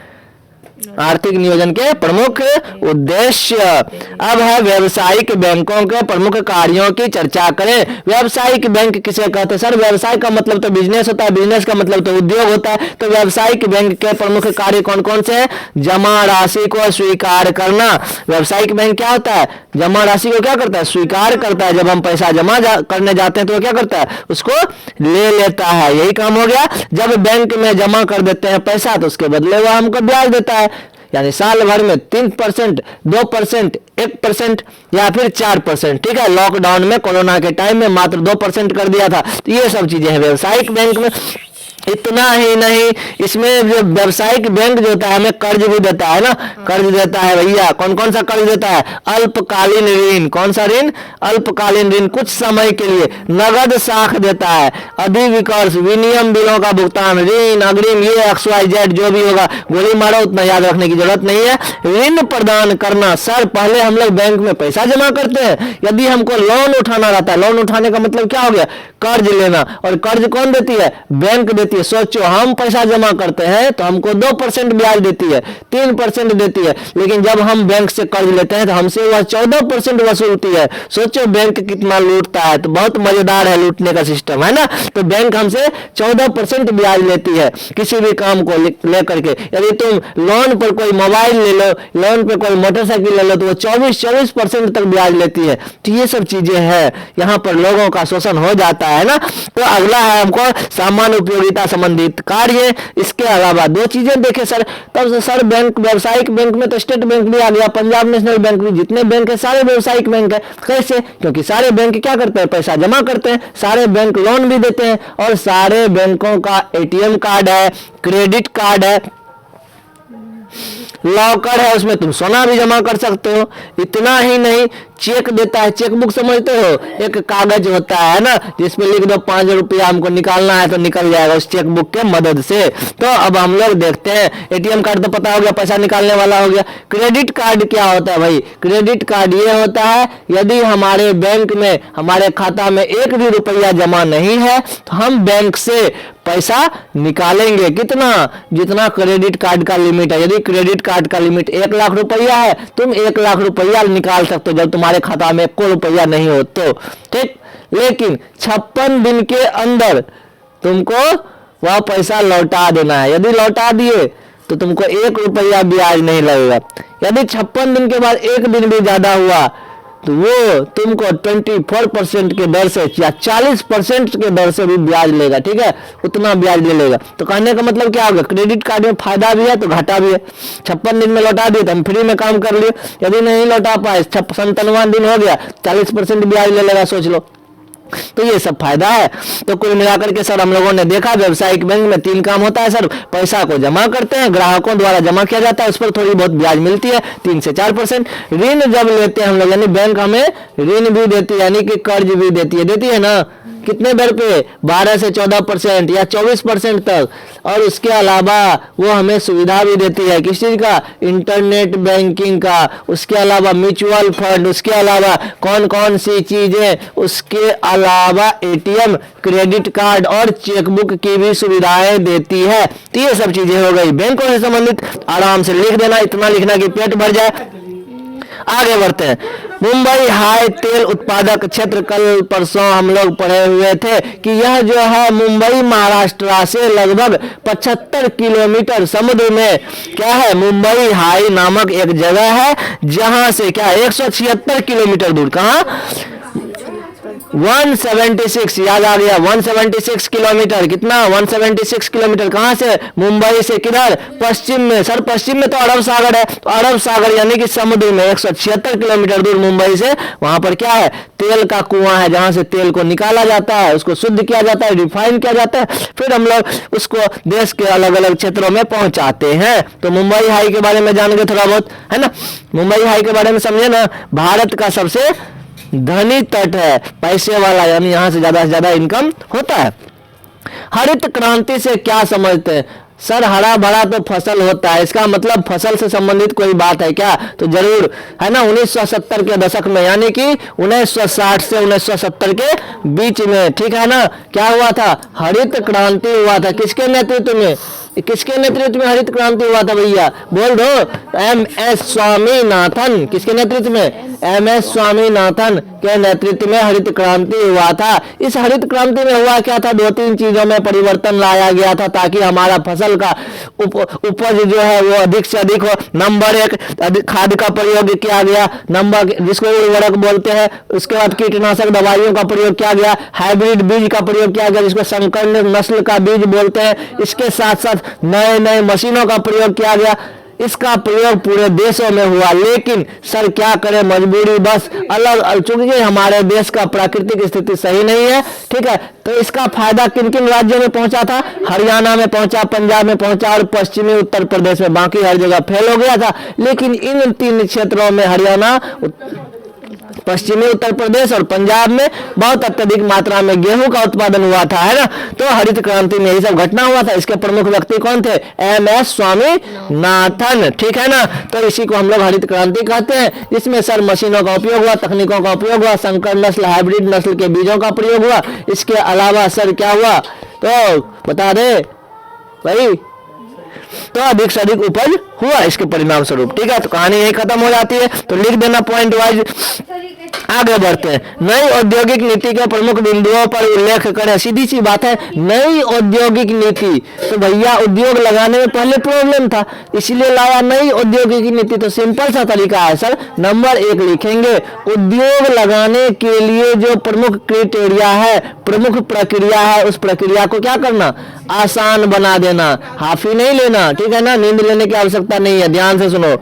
आर्थिक नियोजन के प्रमुख उद्देश्य। अब है व्यावसायिक बैंकों के प्रमुख कार्यों की चर्चा करें। व्यावसायिक बैंक किसे कहते हैं, सर व्यवसाय का मतलब तो बिजनेस होता है, बिजनेस का मतलब तो उद्योग होता है। तो व्यावसायिक बैंक के प्रमुख कार्य कौन कौन से हैं, जमा राशि को स्वीकार करना। व्यावसायिक बैंक क्या होता है, जमा राशि को क्या करता है, स्वीकार करता है। जब हम पैसा जमा करने जाते हैं तो वो क्या करता है, उसको ले लेता है, यही काम हो गया। जब बैंक में जमा कर देते हैं पैसा तो उसके बदले वो हमको ब्याज देता है, यानी साल भर में 3%, 2%, 1% या फिर 4%, ठीक है। लॉकडाउन में, कोरोना के टाइम में मात्र 2% कर दिया था। तो ये सब चीजें हैं व्यावसायिक बैंक में। इतना ही नहीं, इसमें जो व्यावसायिक बैंक जो होता है हमें कर्ज भी देता है ना, कर्ज देता है भैया। कौन कौन सा कर्ज देता है, अल्पकालीन ऋण। कौन सा ऋण, अल्पकालीन ऋण, कुछ समय के लिए। नगद साख देता है, अधिविकर्ष, विनियम बिलों का भुगतान, ऋण, अग्रिम, ये XYZ जो भी होगा, गोली मारो, उतना याद रखने की जरूरत नहीं है। ऋण प्रदान करना, सर पहले हम लोग बैंक में पैसा जमा करते हैं, यदि हमको लोन उठाना रहता है, लोन उठाने का मतलब क्या हो गया, कर्ज लेना। और कर्ज कौन देती है, बैंक देती देती है। सोचो हम पैसा जमा करते हैं तो हमको 2% ब्याज देती है, 3% देती है, लेकिन जब हम बैंक से कर्ज लेते हैं तो हमसे वह 14% वसूलती है। सोचो बैंक कितना लूटता है। तो बहुत मजेदार है लूटने का सिस्टम, है ना। तो बैंक हमसे 14% ब्याज लेती है किसी भी काम को लेकर के। यदि तुम लोन पर कोई मोबाइल ले लो, लोन पर कोई मोटरसाइकिल ले लो, तो वो 24% तक ब्याज लेती है। तो ये सब चीजें हैं, यहाँ पर लोगों का शोषण हो जाता है ना। तो अगला है हमको सामान्य उपयोगिता संबंधित कार्य। इसके अलावा दो चीजें देखे सर, तब से सर बैंक, व्यावसायिक बैंक में तो स्टेट बैंक भी आ गया, पंजाब नेशनल बैंक भी, जितने बैंक है सारे व्यावसायिक बैंक है। कैसे? क्योंकि सारे बैंक क्या करते हैं, पैसा जमा करते हैं, सारे बैंक लोन भी देते हैं, और सारे बैंकों का एटीएम कार्ड है, क्रेडिट कार्ड है, लॉकर है, उसमें तुम सोना भी जमा कर सकते हो। इतना ही नहीं, चेक देता है। चेक बुक समझते हो, एक कागज होता है ना, जिसमें लिख दो 5 रुपया हमको निकालना है तो निकल जाएगा उस चेक बुक के मदद से। तो अब हम लोग देखते हैं, एटीएम कार्ड तो पता हो गया, पैसा निकालने वाला हो गया। क्रेडिट कार्ड क्या होता है भाई? क्रेडिट कार्ड ये होता है, यदि हमारे बैंक में, हमारे खाता में 1 भी रुपया जमा नहीं है तो हम बैंक से पैसा निकालेंगे। कितना? जितना क्रेडिट कार्ड का लिमिट है। यदि क्रेडिट कार्ड का लिमिट 1 लाख रुपया है, तुम 1 लाख रुपया निकाल सकते हो जब तुम्हारे खाता में 1 रुपया नहीं हो तो, ठीक। लेकिन 56 दिन के अंदर तुमको वह पैसा लौटा देना है। यदि लौटा दिए तो तुमको 1 रुपया ब्याज नहीं लगेगा। यदि 56 दिन के बाद 1 दिन भी ज्यादा हुआ तो वो तुमको 24% के दर से या 40% के दर से भी ब्याज लेगा, ठीक है, उतना ब्याज ले लेगा। तो कहने का मतलब क्या होगा, क्रेडिट कार्ड में फायदा भी है तो घाटा भी है। 56 दिन में लौटा दिए तो हम फ्री में काम कर लिए, यदि नहीं लौटा पाए 57वां दिन हो गया 40% ब्याज ले लेगा, सोच लो। तो ये सब फायदा है। तो कुल मिलाकर के सर हम लोगों ने देखा, व्यवसायिक बैंक में 3 काम होता है सर। पैसा को जमा करते हैं, ग्राहकों द्वारा जमा किया जाता है, उस पर थोड़ी बहुत ब्याज मिलती है 3 से 4%। ऋण जब लेते हैं हम लोग, यानी बैंक हमें ऋण भी देती है, यानी कि कर्ज भी देती है ना। कितने दर पे? 12 से 14% या 24% तक। और उसके अलावा वो हमें सुविधा भी देती है, किस चीज का? इंटरनेट बैंकिंग का, उसके अलावा म्यूचुअल फंड, उसके अलावा कौन कौन सी चीजें, उसके अलावा एटीएम, क्रेडिट कार्ड और चेकबुक की भी सुविधाएं देती है। तो ये सब चीजें हो गई बैंकों से संबंधित। आराम से लिख देना, इतना लिखना कि पेट भर जाए। आगे बढ़ते हैं। मुंबई हाई तेल उत्पादक क्षेत्र, कल परसों हम लोग पढ़े हुए थे कि यह जो है मुंबई महाराष्ट्र से लगभग 75 किलोमीटर समुद्र में क्या है, मुंबई हाई नामक एक जगह है, जहां से क्या 176 किलोमीटर दूर, कहां 176, याद आ गया 176 किलोमीटर। कितना? 176 किलोमीटर। कहां से? मुंबई से। किधर? पश्चिम में। सर पश्चिम में तो अरब सागर है, तो अरब सागर यानी कि समुद्र में 176 किलोमीटर दूर मुंबई से, वहां पर क्या है, तेल का कुआं है, जहां से तेल को निकाला जाता है, उसको शुद्ध किया जाता है, रिफाइन किया जाता है, फिर हम लोग उसको देश के अलग अलग क्षेत्रों में पहुंचाते हैं। तो मुंबई हाई के बारे में जान गए थोड़ा बहुत, है ना। मुंबई हाई के बारे में समझे ना, भारत का सबसे धनी तट है, पैसे वाला, यानी यहां से ज्यादा इनकम होता है। हरित क्रांति से क्या समझते हैं? सर हरा भरा तो फसल होता है, इसका मतलब फसल से संबंधित कोई बात है क्या? तो जरूर है ना। 1970 के दशक में, यानी कि 1960 से 1970 के बीच में, ठीक है ना, क्या हुआ था? हरित क्रांति हुआ था। किसके नेतृत्व में? किसके नेतृत्व में हरित क्रांति हुआ था भैया? बोल दो। MS स्वामीनाथन। किसके नेतृत्व में? MS स्वामीनाथन के नेतृत्व में हरित क्रांति हुआ था। इस हरित क्रांति में हुआ क्या था? 2-3 चीजों में परिवर्तन लाया गया था ताकि हमारा फसल का उपज जो है वो अधिक से अधिक हो। नंबर 1, खाद का प्रयोग किया गया, नंबर जिसको उर्वरक बोलते हैं। उसके बाद कीटनाशक दवाइयों का प्रयोग किया गया, हाइब्रिड बीज का प्रयोग किया गया, जिसको संकर नस्ल का बीज बोलते हैं। इसके साथ साथ नए मशीनों का प्रयोग किया गया। इसका प्रयोग पूरे देशों में हुआ, लेकिन सर क्या करें, मजबूरी बस अलग, चूंकि हमारे देश का प्राकृतिक स्थिति सही नहीं है, ठीक है। तो इसका फायदा किन किन राज्यों में पहुंचा था? हरियाणा में पहुंचा, पंजाब में पहुंचा और पश्चिमी उत्तर प्रदेश में। बाकी हर जगह फेल हो गया था। लेकिन इन 3 क्षेत्रों में, हरियाणा, पश्चिमी उत्तर प्रदेश और पंजाब में बहुत अत्यधिक मात्रा में गेहूं का उत्पादन हुआ था, है ना। तो हरित क्रांति में यही सब घटना हुआ था। इसके प्रमुख व्यक्ति कौन थे? MS स्वामीनाथन, ठीक है ना। तो इसी को हम लोग हरित क्रांति कहते हैं। इसमें सर मशीनों का उपयोग हुआ, तकनीकों का उपयोग हुआ, संकर नस्ल, हाइब्रिड नस्ल के बीजों का प्रयोग हुआ। इसके अलावा सर क्या हुआ? तो बता दे भाई। तो अधिक से अधिक उपज हुआ इसके परिणाम स्वरूप, ठीक है। तो कहानी यही खत्म हो जाती है। तो लिख देना पॉइंट वाइज। आगे बढ़ते हैं। नई औद्योगिक नीति के प्रमुख बिंदुओं पर उल्लेख करें। सीधी सी बात है, नई औद्योगिक नीति। तो भैया उद्योग लगाने में पहले प्रॉब्लम था, इसलिए लाया नई औद्योगिक नीति। तो सिंपल सा तरीका है सर, नंबर 1 लिखेंगे, उद्योग लगाने के लिए जो प्रमुख क्राइटेरिया है, प्रमुख प्रक्रिया है, उस प्रक्रिया को क्या करना, आसान बना देना। हाफी नहीं लेना, ठीक है ना, नींद लेने की आवश्यकता नहीं है, ध्यान से सुनो,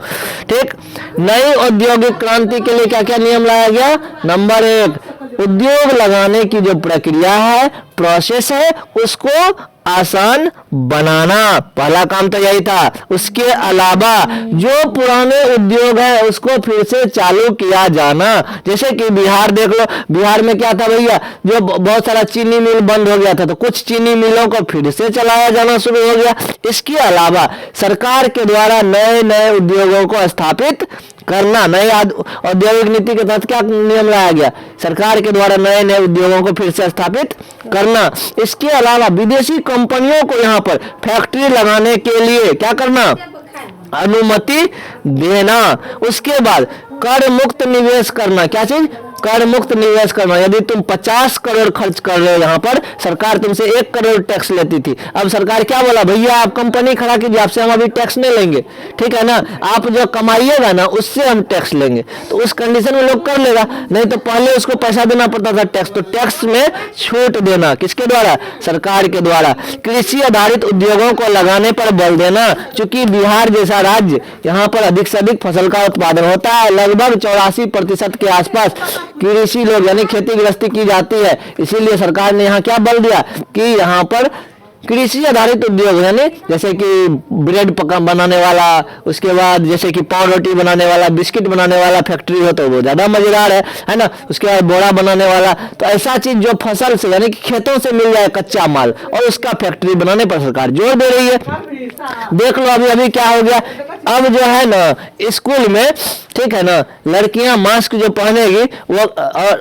ठीक। नई औद्योगिक क्रांति के लिए क्या क्या नियम लाया गया। नंबर 1, उद्योग लगाने की जो प्रक्रिया है, प्रोसेस है, उसको आसान बनाना। पहला काम तो यही था। उसके अलावा जो पुराने उद्योग है उसको फिर से चालू किया जाना। जैसे कि बिहार देख लो, बिहार में क्या था भैया, जो बहुत सारा चीनी मिल बंद हो गया था, तो कुछ चीनी मिलों को फिर से चलाया जाना शुरू हो गया। इसके अलावा सरकार के द्वारा नए नए उद्योगों को स्थापित करना। नई औद्योगिक नीति के तहत क्या नियम लाया गया, सरकार के द्वारा नए नए उद्योगों को फिर से स्थापित करना। इसके अलावा विदेशी कंपनियों को यहाँ पर फैक्ट्री लगाने के लिए क्या करना, अनुमति देना। उसके बाद कर मुक्त निवेश करना। क्या चीज, कर मुक्त निवेश करना। यदि तुम 50 करोड़ खर्च कर रहे हो यहाँ पर, सरकार तुमसे 1 करोड़ टैक्स लेती थी। अब सरकार क्या बोला, भैया आप कंपनी खड़ा कीजिए, आपसे हम अभी टैक्स नहीं लेंगे, ठीक है ना, आप जो कमाइएगा ना उससे हम टैक्स लेंगे। तो उस कंडीशन में लोग कर लेगा, नहीं तो पहले उसको पैसा देना पड़ता था टैक्स। तो टैक्स में छूट देना, किसके द्वारा, सरकार के द्वारा। कृषि आधारित उद्योगों को लगाने पर बल देना। चूंकि बिहार जैसा राज्य, यहाँ पर अधिक से अधिक फसल का उत्पादन होता है, लगभग 84% के आसपास कृषि लोग यानी खेती गृहस्थी की जाती है। इसीलिए सरकार ने यहाँ क्या बल दिया कि यहाँ पर कृषि आधारित उद्योग यानी जैसे कि ब्रेड बनाने वाला, उसके बाद जैसे कि पाव रोटी बनाने वाला, बिस्किट बनाने वाला फैक्ट्री हो तो वो ज्यादा मजेदार है ना। उसके बाद बोरा बनाने वाला, तो ऐसा चीज जो फसल से यानी कि खेतों से मिल जाए कच्चा माल, और उसका फैक्ट्री बनाने पर सरकार जोर दे रही है। देख लो अभी अभी क्या हो गया, अब जो है ना स्कूल में, ठीक है ना, लड़कियां मास्क जो पहनेगी वो,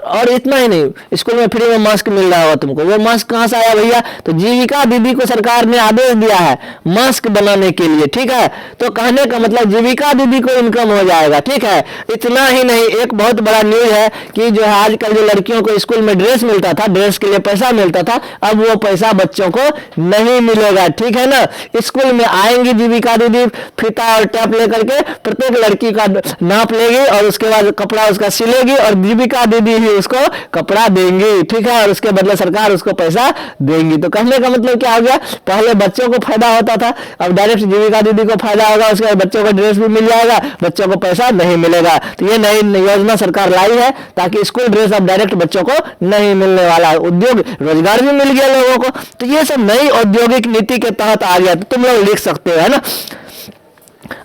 और इतना ही नहीं, स्कूल में फ्री में मास्क मिल रहा होगा तुमको। वो मास्क कहां से आया भैया, तो जीविका दीदी को सरकार ने आदेश दिया है मास्क बनाने के लिए, ठीक है। तो कहने का मतलब जीविका दीदी को इनकम हो जाएगा, ठीक है। इतना ही नहीं, एक बहुत बड़ा न्यूज है कि जो है आजकल जो लड़कियों को स्कूल में ड्रेस मिलता था, ड्रेस के लिए पैसा मिलता था, अब वो पैसा बच्चों को नहीं मिलेगा, ठीक है ना। स्कूल में आएंगी जीविका दीदी फीता और टेप लेकर के, प्रत्येक लड़की का नाप लेगी और उसके बाद कपड़ा उसका सिलेगी और जीविका दीदी ही उसको कपड़ा देंगी, ठीक है, और उसके बदले सरकार उसको पैसा देंगी। तो कहने का मतलब क्या हो गया, पहले बच्चों को फायदा होता था, अब डायरेक्ट जीविका दीदी को फायदा होगा, उसके बाद बच्चों को ड्रेस भी मिल जाएगा, बच्चों को पैसा नहीं मिलेगा। तो ये नई योजना सरकार लाई है ताकि स्कूल ड्रेस अब डायरेक्ट बच्चों को नहीं मिलने वाला, उद्योग रोजगार भी मिल गया लोगों को। तो ये सब नई औद्योगिक नीति के तहत आ गया, तो तुम लोग लिख सकते हो, है ना।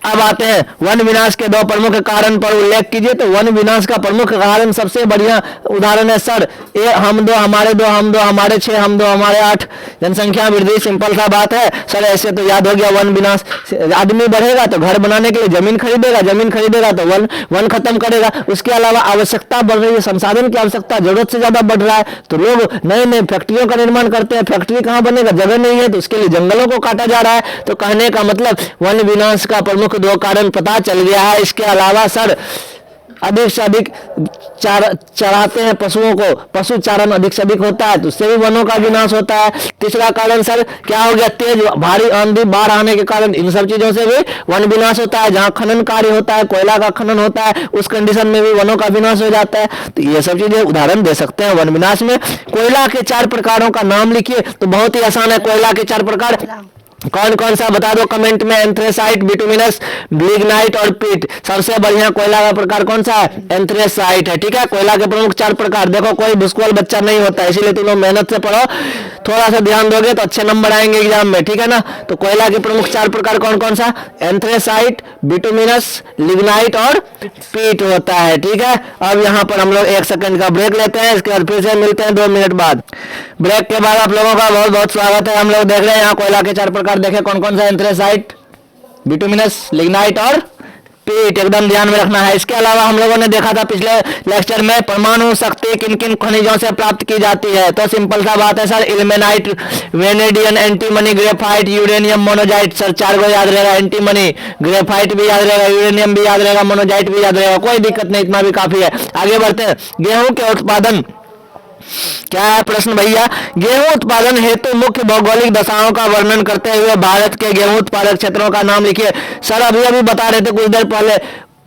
अब आते हैं वन विनाश के 2 प्रमुख कारण पर उल्लेख कीजिए। तो वन विनाश का प्रमुख कारण सबसे बढ़िया उदाहरण है सर, ये हम दो हमारे 2, हम 2 हमारे 6, हम 2 हमारे 8, जनसंख्या वृद्धि। सिंपल सा बात है सर, ऐसे तो याद हो गया वन विनाश। आदमी बढ़ेगा तो घर बनाने के लिए जमीन खरीदेगा, जमीन खरीदेगा तो वन खत्म करेगा। उसके अलावा आवश्यकता बढ़ रही है, संसाधन की आवश्यकता जरूरत से ज्यादा बढ़ रहा है, तो लोग नए नए फैक्ट्रियों का निर्माण करते हैं। फैक्ट्री कहाँ बनेगा, जगह नहीं है, तो उसके लिए जंगलों को काटा जा रहा है। तो कहने का मतलब वन विनाश का प्रमुख 2 कारण पता चल गया है। इसके अलावा सर अधिक से अधिक चराते हैं पशुओं को, पशु चारण अधिक से अधिक होता है तो उससे भी वनों का विनाश होता है। तीसरा कारण सर क्या हो गया, तेज भारी आंधी बाढ़ आने के कारण इन सब चीजों से भी वन विनाश होता है। जहां खनन कार्य होता है, कोयला का खनन होता है, उस कंडीशन में भी वनों का विनाश हो जाता है। तो ये सब चीजें उदाहरण दे सकते हैं वन विनाश में। कोयला के 4 प्रकारों का नाम लिखिए, तो बहुत ही आसान है। कोयला के 4 प्रकार कौन कौन सा बता दो कमेंट में। एंथ्रेसाइट, बिटुमिनस, लिग्नाइट और पीट। सबसे बढ़िया कोयला का प्रकार कौन सा है, एंथ्रेसाइट है, ठीक है। कोयला के प्रमुख 4 प्रकार, देखो कोई भूसकोल बच्चा नहीं होता, इसीलिए तुम लोग मेहनत से पढ़ो, थोड़ा सा ध्यान दोगे तो अच्छे नंबर आएंगे एग्जाम में, ठीक है ना। तो कोयला के प्रमुख 4 प्रकार कौन कौन सा, एंथ्रेसाइट, बिटुमिनस, लिग्नाइट और पीट होता है, ठीक है। अब यहाँ पर हम लोग 1 सेकंड का ब्रेक लेते हैं, इसके बाद फिर से मिलते हैं 2 मिनट बाद। ब्रेक के बाद आप लोगों का बहुत बहुत स्वागत है। हम लोग देख रहे हैं यहाँ कोयला के 4 प्रकार देखे कौन कौन सा, एंथ्रेसाइट, बिटुमिनस, लिग्नाइट और पीठ एकदम ध्यान में रखना है। इसके अलावा हम लोगों ने देखा था पिछले लेक्चर में परमाणु शक्ति किन किन खनिजों से प्राप्त की जाती है। तो सिंपल सा बात है sir, ilmenite, vanadium, antimony, graphite, uranium, monazite. Sir 4 को याद रहेगा, एंटीमनी, ग्रेफाइट भी याद रहेगा, यूरेनियम भी याद रहेगा, मोनोजाइट भी याद रहेगा, कोई दिक्कत नहीं, इतना भी काफी है। आगे बढ़ते हैं। गेहूं के उत्पादन, क्या है प्रश्न भैया? गेहूं उत्पादन हेतु मुख्य भौगोलिक दशाओं का वर्णन करते हुए भारत के गेहूं उत्पादक क्षेत्रों का नाम लिखिए। सर अभी अभी बता रहे थे कुछ देर पहले,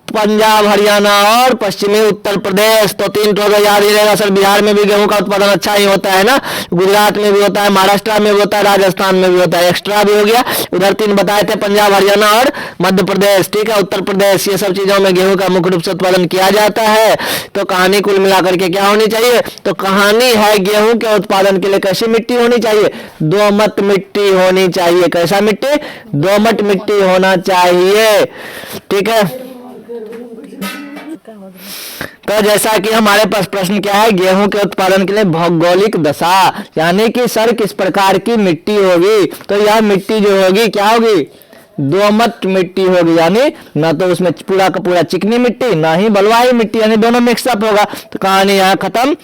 पंजाब, हरियाणा और पश्चिमी उत्तर प्रदेश। तो 3 तो याद ही रहेगा सर। बिहार में भी गेहूं का उत्पादन अच्छा ही होता है ना, गुजरात में भी होता है, महाराष्ट्र में भी होता है, राजस्थान में भी होता है। एक्स्ट्रा भी हो गया, उधर 3 बताए थे, पंजाब, हरियाणा और मध्य प्रदेश, ठीक है, उत्तर प्रदेश। ये सब चीजों में गेहूं का मुख्य रूप से उत्पादन किया जाता है। तो कहानी कुल मिलाकर के क्या होनी चाहिए? तो कहानी है गेहूं के उत्पादन के लिए कैसी मिट्टी होनी चाहिए? दोमट मिट्टी होनी चाहिए। कैसा मिट्टी? दोमट मिट्टी होना चाहिए, ठीक है। तो जैसा कि हमारे पास प्रश्न क्या है, गेहूं के उत्पादन के लिए भौगोलिक दशा, यानी कि सर किस प्रकार की मिट्टी होगी? तो यह मिट्टी जो होगी क्या होगी? दोमट मिट्टी होगी, यानी ना तो उसमें पूरा का पूरा चिकनी मिट्टी, ना ही बलुआही मिट्टी, यानी दोनों मिक्सअप होगा। तो कहानी यहाँ खत्म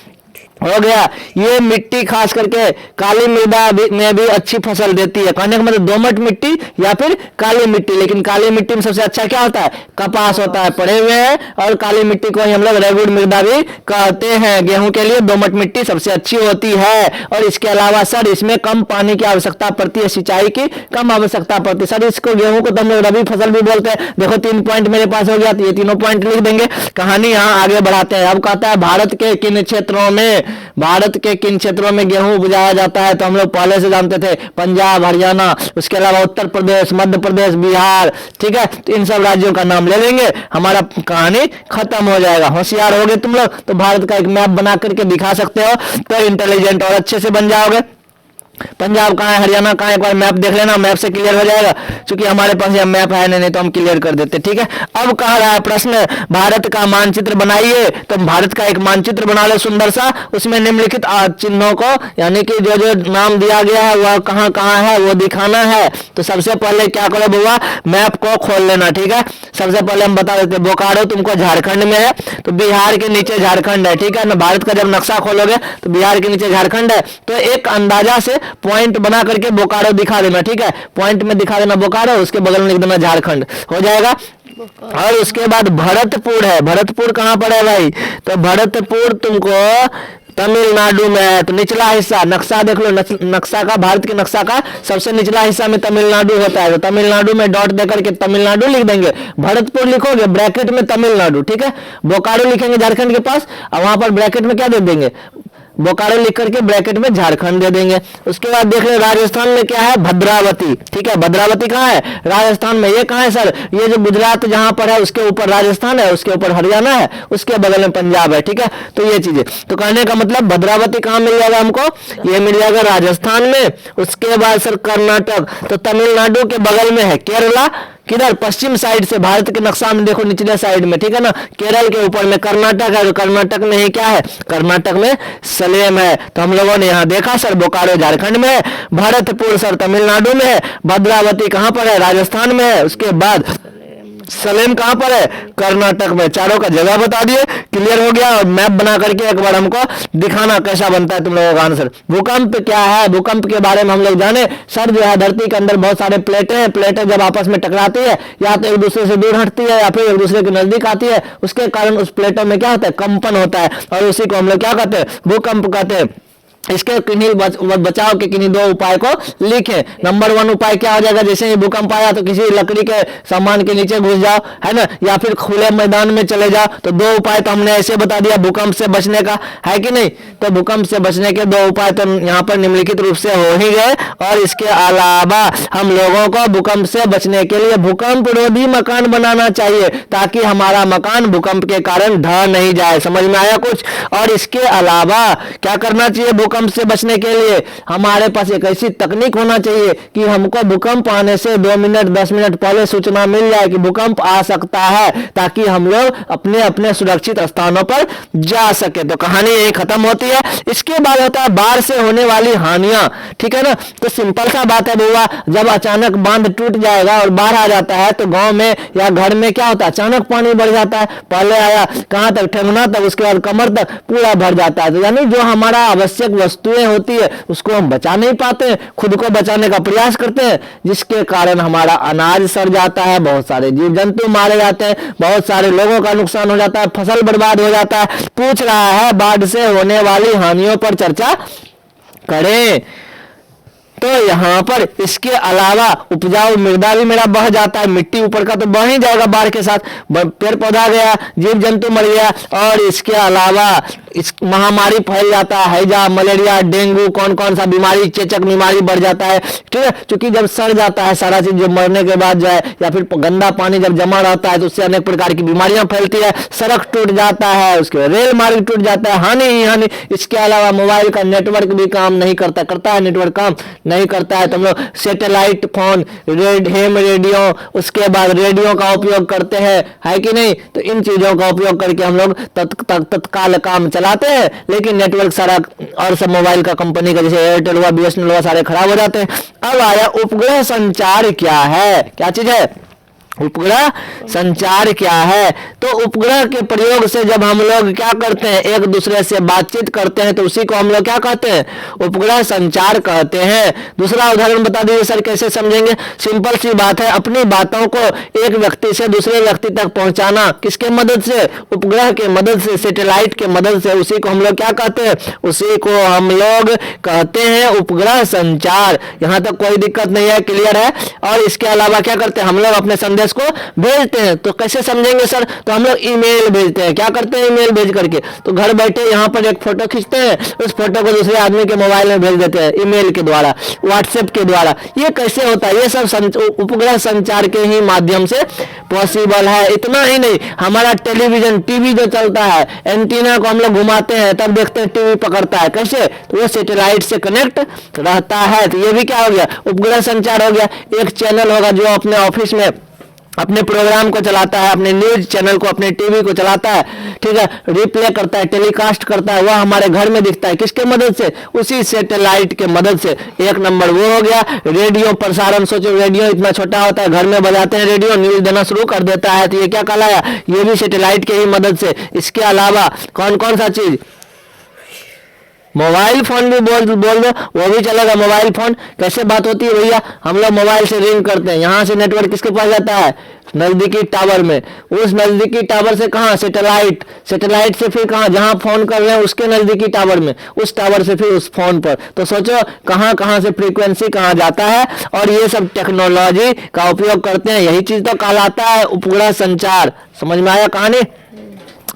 हो गया। ये मिट्टी खास करके काली मृदा में भी अच्छी फसल देती है। कहने का मतलब दोमट मिट्टी या फिर काली मिट्टी, लेकिन काली मिट्टी में सबसे अच्छा क्या होता है? कपास होता है, पढ़े हुए हैं। और काली मिट्टी को हम लोग रेगुड़ मृदा भी कहते हैं। गेहूं के लिए दोमट मिट्टी सबसे अच्छी होती है। और इसके अलावा सर इसमें कम पानी की आवश्यकता पड़ती है, सिंचाई की कम आवश्यकता पड़ती है। सर इसको गेहूं को तो हम लोग रबी फसल भी बोलते हैं। देखो 3 पॉइंट मेरे पास हो गया, तो ये तीनों पॉइंट लिख देंगे। कहानी यहाँ आगे बढ़ाते हैं। अब कहता है भारत के किन क्षेत्रों में गेहूं उपजाया जाता है? तो हम लोग पहले से जानते थे, पंजाब, हरियाणा, उसके अलावा उत्तर प्रदेश, मध्य प्रदेश, बिहार, ठीक है। तो इन सब राज्यों का नाम ले लेंगे, हमारा कहानी खत्म हो जाएगा। होशियार हो गए तुम लोग, तो भारत का एक मैप बना करके दिखा सकते हो, तो इंटेलिजेंट और अच्छे से बन जाओगे। पंजाब कहाँ है, हरियाणा कहाँ है, एक बार मैप देख लेना, मैप से क्लियर हो जाएगा। क्योंकि हमारे पास यह मैप है नहीं तो हम क्लियर कर देते, ठीक है। अब कह रहा है प्रश्न, भारत का मानचित्र बनाइए। तो भारत का एक मानचित्र बना लो सुंदर सा, उसमें निम्नलिखित चिन्हों को, यानी कि जो जो नाम दिया गया है वह कहाँ कहाँ है वो दिखाना है। तो सबसे पहले क्या करो बुआ, मैप को खोल लेना, ठीक है। सबसे पहले हम बता देते, बोकारो तुमको झारखंड में है, तो बिहार के नीचे झारखंड है, ठीक है ना। भारत का जब नक्शा खोलोगे तो बिहार के नीचे झारखंड है। तो एक अंदाजा से पॉइंट बना करके बोकारो दिखा देना, ठीक है। पॉइंट में दिखा देना बोकारो, उसके बगल में लिख देना झारखंड, हो जाएगा। और उसके बाद भरतपुर है। भरतपुर कहाँ पर है भाई? तो भरतपुर तुमको तमिलनाडु में है। तो निचला हिस्सा, नक्शा देख लो, नक्शा का, भारत के नक्शा का सबसे निचला हिस्सा में तमिलनाडु होता है। तो तमिलनाडु में डॉट देकर के तमिलनाडु लिख देंगे, भरतपुर लिखोगे ब्रैकेट में तमिलनाडु, ठीक है। बोकारो लिखेंगे झारखंड के पास, और वहां पर ब्रैकेट में क्या दे देंगे? बोकारो लिख करके ब्रैकेट में झारखंड दे देंगे। उसके बाद देख ले राजस्थान में क्या है? भद्रावती, ठीक है। भद्रावती कहाँ है? राजस्थान में। ये कहाँ है सर? ये जो गुजरात जहां पर है उसके ऊपर राजस्थान है, उसके ऊपर हरियाणा है, उसके बगल में पंजाब है, ठीक है। तो ये चीजें, तो कहने का मतलब भद्रावती कहाँ मिल जाएगा हमको? ये मिल जाएगा राजस्थान में। उसके बाद सर कर्नाटक, तो तमिलनाडु के बगल में है केरला, किधर? पश्चिम साइड से, भारत के नक्शा में देखो निचले साइड में, ठीक है ना। केरल के ऊपर में कर्नाटक है, तो कर्नाटक में ही क्या है? कर्नाटक में सलेम है। तो हम लोगों ने यहाँ देखा सर बोकारो झारखंड में है, भरतपुर सर तमिलनाडु में है, भद्रावती कहाँ पर है? राजस्थान में है, उसके बाद सलेम कहाँ पर है? कर्नाटक में। चारों का जगह बता दिए, क्लियर हो गया। और मैप बना करके एक बार हमको दिखाना कैसा बनता है तुम लोगों का आंसर। भूकंप क्या है? भूकंप के बारे में हम लोग जाने। सर जो है धरती के अंदर बहुत सारे प्लेटें हैं, प्लेटें जब आपस में टकराती है, या तो एक दूसरे से दूर हटती है या फिर एक दूसरे के नजदीक आती है, उसके कारण उस प्लेटों में क्या होता है? कंपन होता है, और उसी को हम लोग क्या कहते हैं? भूकंप कहते हैं। इसके किन्हीं बचाव के किन्हीं 2 उपाय को लिखें। नंबर 1 उपाय क्या हो जाएगा? जैसे ही भूकंप आया तो किसी लकड़ी के सामान के नीचे घुस जाओ, है ना, या फिर खुले मैदान में चले जाओ। तो 2 उपाय तो हमने ऐसे बता दिया भूकंप से बचने का, है कि नहीं। तो भूकंप से बचने के 2 उपाय तो यहाँ पर निम्नलिखित रूप से हो ही गए। और इसके अलावा हम लोगों को भूकंप से बचने के लिए भूकंप रोधी मकान बनाना चाहिए, ताकि हमारा मकान भूकंप के कारण ढह नहीं जाए। समझ में आया कुछ? और इसके अलावा क्या करना चाहिए? भूकंप भूकंप से बचने के लिए हमारे पास एक ऐसी तकनीक होना चाहिए कि हमको भूकंप आने से 2 मिनट 10 मिनट पहले सूचना मिल जाए कि भूकंप आ सकता है, ताकि हम लोग अपने अपने सुरक्षित स्थानों पर जा सके। तो कहानी यही खत्म होती है। इसके बाद होता है बाढ़ से होने वाली हानियां, ठीक है ना। तो सिंपल सा बात है बुआ, जब अचानक बांध टूट जाएगा और बाढ़ आ जाता है तो गांव में या घर में क्या होता है, अचानक पानी बढ़ जाता है। पहले आया कहां तक, ठेंगना तक, उसके बाद कमर तक पूरा भर जाता है। तो यानी जो हमारा आवश्यक वस्तुएं होती है उसको हम बचा नहीं पाते, खुद को बचाने का प्रयास करते हैं, जिसके कारण हमारा अनाज सड़ जाता है, बहुत सारे जीव जंतु मारे जाते हैं, बहुत सारे लोगों का नुकसान हो जाता है, फसल बर्बाद हो जाता है। पूछ रहा है बाढ़ से होने वाली हानियों पर चर्चा करें। तो यहाँ पर इसके अलावा उपजाऊ मृदा भी मेरा बह जाता है, मिट्टी ऊपर का तो बह ही जाएगा बाढ़ के साथ, पेड़ पौधा गया, जीव जंतु मर गया। और इसके अलावा इस महामारी फैल जाता है, हैजा, मलेरिया, डेंगू, कौन कौन सा बीमारी, चेचक बीमारी बढ़ जाता है, ठीक है। क्योंकि जब सड़ जाता है सारा चीज, जो मरने के बाद जो है, या फिर गंदा पानी जब जमा रहता है तो उससे अनेक प्रकार की बीमारियां फैलती है, सड़क टूट जाता है, उसके बाद रेल मार्ग टूट जाता है, हानि ही हानि। इसके अलावा मोबाइल का नेटवर्क भी काम नहीं करता है, नेटवर्क काम नहीं करता है तो हम लोग सैटेलाइट फोन, हेम रेडियो, उसके बाद रेडियो का उपयोग करते हैं, है कि नहीं। तो इन चीजों का उपयोग करके हम लोग तत्काल काम चलाते हैं, लेकिन नेटवर्क सारा और सब मोबाइल का कंपनी का जैसे एयरटेल हुआ, बीएसएनएल हुआ, सारे खराब हो जाते हैं। अब आया उपग्रह संचार क्या है, क्या चीज है, उपग्रह संचार क्या है। तो उपग्रह के प्रयोग से जब हम लोग क्या करते हैं, एक दूसरे से बातचीत करते हैं, तो उसी को हम लोग क्या कहते हैं, उपग्रह संचार कहते हैं। दूसरा उदाहरण बता दीजिए सर, कैसे समझेंगे। सिंपल सी बात है, अपनी बातों को एक व्यक्ति से दूसरे व्यक्ति तक पहुंचाना, किसके मदद से, उपग्रह के मदद से, सैटेलाइट के मदद से। उसी को हम लोग क्या कहते हैं, उसी को हम लोग कहते हैं उपग्रह संचार। यहां तक कोई दिक्कत नहीं है, क्लियर है। और इसके अलावा क्या करते हैं, हम लोग अपने संदेश को भेजते हैं। तो कैसे समझेंगे सर, तो हम लोग ईमेल भेजते हैं। क्या करते हैं, ईमेल भेज करके, तो घर बैठे यहाँ पर एक फोटो खींचते हैं, उस फोटो को दूसरे आदमी के मोबाइल में भेज देते हैं, ईमेल के द्वारा, व्हाट्सएप के द्वारा। ये कैसे होता है, ये सब उपग्रह संचार के ही माध्यम से पॉसिबल है। इतना ही नहीं, हमारा टेलीविजन, टीवी जो चलता है, एंटीना को हम लोग घुमाते हैं, तब देखते हैं टीवी पकड़ता है, कैसे, तो वो सैटेलाइट से कनेक्ट रहता है। तो ये भी क्या हो गया, उपग्रह संचार हो गया। एक चैनल होगा जो अपने ऑफिस में अपने प्रोग्राम को चलाता है, अपने न्यूज चैनल को, अपने टीवी को चलाता है, ठीक है, रिप्ले करता है, टेलीकास्ट करता है, वह हमारे घर में दिखता है, किसके मदद से, उसी सैटेलाइट के मदद से। एक नंबर वो हो गया। रेडियो प्रसारण, सोचो रेडियो इतना छोटा होता है, घर में बजाते हैं रेडियो, न्यूज देना शुरू कर देता है, तो ये क्या कहलाया, ये भी सैटेलाइट के ही मदद से। इसके अलावा कौन कौन सा चीज, मोबाइल फोन भी बोल दो, वो भी चलेगा। मोबाइल फोन कैसे बात होती है भैया, हम लोग मोबाइल से रिंग करते हैं, यहाँ से नेटवर्क किसके पास जाता है, नजदीकी टावर में, उस नजदीकी टावर से कहाँ, सैटेलाइट, सैटेलाइट से फिर कहाँ, जहाँ फोन कर रहे हैं उसके नजदीकी टावर में, उस टावर से फिर उस फोन पर। तो सोचो कहाँ कहाँ से फ्रीक्वेंसी कहाँ जाता है, और ये सब टेक्नोलॉजी का उपयोग करते हैं। यही चीज तो कहलाता है उपग्रह संचार। समझ में आया कहानी।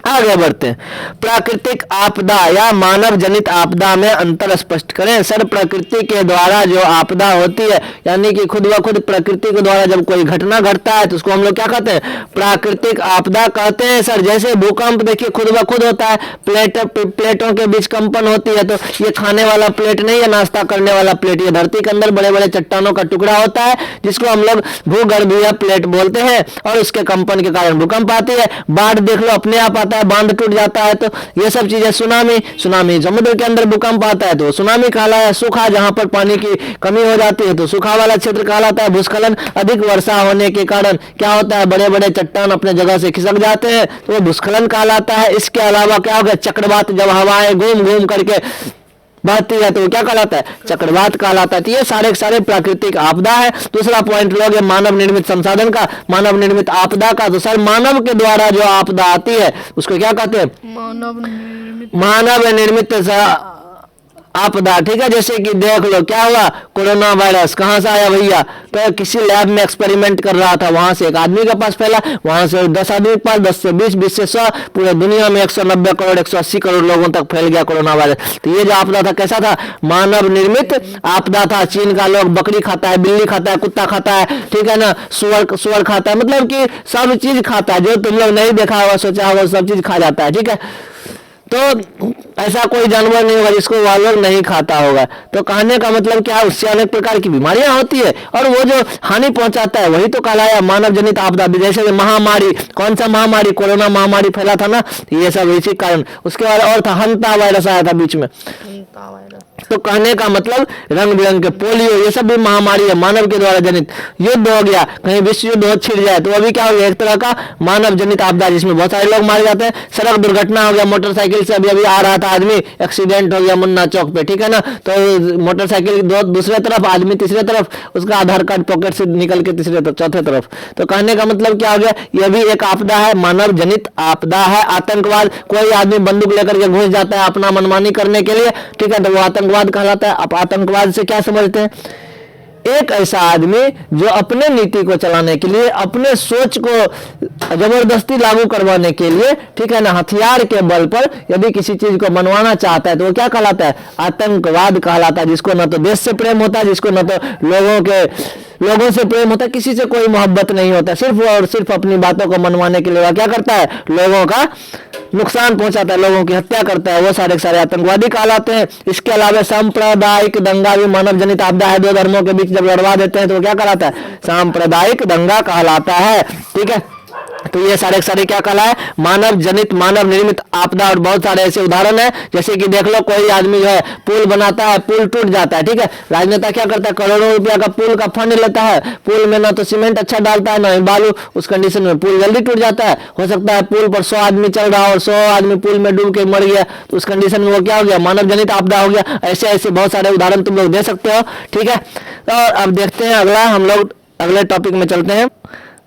आगे बढ़ते हैं, प्राकृतिक आपदा या मानव जनित आपदा में अंतर स्पष्ट करें। सर, प्रकृति के द्वारा जो आपदा होती है, यानी कि खुद ब खुद प्रकृति के द्वारा जब कोई घटना घटता है तो उसको हम लोग क्या कहते हैं, प्राकृतिक आपदा कहते हैं। सर, जैसे भूकंप देखिए खुद ब खुद होता है, प्लेटों के बीच कंपन होती है। तो ये खाने वाला प्लेट नहीं है, नाश्ता करने वाला प्लेट, ये धरती के अंदर बड़े बड़े चट्टानों का टुकड़ा होता है, जिसको हम लोग भूगर्भीय प्लेट बोलते हैं, और उसके कंपन के कारण भूकंप आती है। बाढ़ देख लो अपने आप आता है, बांध टूट जाता है। तो ये सब चीजें, सुनामी समुद्र के अंदर भूकंप आता है तो सुनामी कहलाता है। सूखा, जहां पर पानी की कमी हो जाती है तो सूखा वाला क्षेत्र कहलाता है। भूस्खलन, अधिक वर्षा होने के कारण क्या होता है, बड़े बड़े चट्टान अपने जगह से खिसक जाते हैं तो वो भूस्खलन कहलाता है। इसके अलावा क्या हो गया, चक्रवात, जब हवाएं घूम घूम करके बहती है तो क्या कहलाता है, चक्रवात कहलाता है। तो ये सारे सारे प्राकृतिक आपदा है। दूसरा पॉइंट लोगे मानव निर्मित संसाधन का, मानव निर्मित आपदा का। तो सर, मानव के द्वारा जो आपदा आती है उसको क्या कहते हैं, मानव निर्मित आपदा, ठीक है। जैसे कि देख लो क्या हुआ, कोरोना वायरस कहां से आया भैया, तो किसी लैब में एक्सपेरिमेंट कर रहा था, वहां से एक आदमी के पास फैला, वहां से 10 आदमी के पास, 10 से 20, 20 से 100, पूरे दुनिया में 190 करोड़ 180 करोड़ लोगों तक फैल गया कोरोना वायरस। तो ये जो आपदा था कैसा था, मानव निर्मित आपदा था। चीन का लोग बकरी खाता है, बिल्ली खाता है, कुत्ता खाता है, ठीक है ना, सुअर खाता है, मतलब कि सब चीज खाता है, जो तुम लोग नहीं देखा होगा, सोचा होगा, सब चीज खा जाता है, ठीक है। तो ऐसा कोई जानवर नहीं होगा जिसको जानवर नहीं खाता होगा। तो कहने का मतलब क्या है, उससे अनेक प्रकार की बीमारियां होती है और वो जो हानि पहुंचाता है वही तो कहलाया मानव जनित आपदा। जैसे कि महामारी, कौन सा महामारी, कोरोना महामारी फैला था ना, ये सब इसी कारण। उसके बाद और था हंता वायरस आया था बीच में। हंता वायरस। तो कहने का मतलब रंग बिरंग के पोलियो, ये सब भी महामारी है, मानव के द्वारा जनित। युद्ध हो गया, कहीं विश्व युद्ध हो छिड़ जाए तो अभी क्या हो गया, एक तरह का मानव जनित आपदा जिसमें बहुत सारे लोग मारे जाते हैं। सड़क दुर्घटना हो गया, मोटरसाइकिल से अभी अभी आ रहा था आदमी, एक्सीडेंट हो गया मुन्ना चौक पे, ठीक है ना, तो मोटरसाइकिल दूसरे तरफ, आदमी तीसरे तरफ, उसका आधार कार्ड पॉकेट से निकल के तीसरे तरफ, चौथे तरफ। तो कहने का मतलब क्या हो गया, यह भी एक आपदा है, मानव जनित आपदा है। आतंकवाद, कोई आदमी बंदूक लेकर के घुस जाता है अपना मनमानी करने के लिए, ठीक है, तो वो आतंकवाद कहलाता है। आप आतंकवाद से क्या समझते हैं, एक ऐसा आदमी जो अपने नीति को चलाने के लिए, अपने सोच को जबरदस्ती लागू करवाने के लिए, ठीक है ना, हथियार के बल पर यदि किसी चीज को मनवाना चाहता है तो वो क्या कहलाता है, आतंकवाद कहलाता है। जिसको न तो देश से प्रेम होता है, जिसको न तो लोगों से प्रेम होता है, किसी से कोई मोहब्बत नहीं होता, सिर्फ और सिर्फ अपनी बातों को मनवाने के लिए वह क्या करता है, लोगों का नुकसान पहुंचाता है, लोगों की हत्या करता है, वो सारे के सारे आतंकवादी कहलाते हैं। इसके अलावा सांप्रदायिक दंगा भी मानव जनित आपदा है। दो धर्मों के बीच जब लड़वा देते हैं तो वो क्या कहलाता है, सांप्रदायिक दंगा कहलाता है, ठीक है। तो ये सारे के सारे क्या कहलाए, मानव जनित, मानव निर्मित आपदा। और बहुत सारे ऐसे उदाहरण है, जैसे कि देख लो, कोई आदमी जो है पुल बनाता है, पुल टूट जाता है, ठीक है, राजनेता क्या करता है, करोड़ों रुपया का पुल का फंड लेता है, पुल में ना तो सीमेंट अच्छा डालता है ना ही बालू, उस कंडीशन में पुल जल्दी टूट जाता है। हो सकता है पुल पर 100 आदमी चल रहा और 100 आदमी पुल में डूब के मर गया, तो उस कंडीशन में वो क्या हो गया, मानव जनित आपदा हो गया। ऐसे ऐसे बहुत सारे उदाहरण तुम लोग दे सकते हो, ठीक है। और अब देखते हैं अगला, हम लोग अगले टॉपिक में चलते हैं।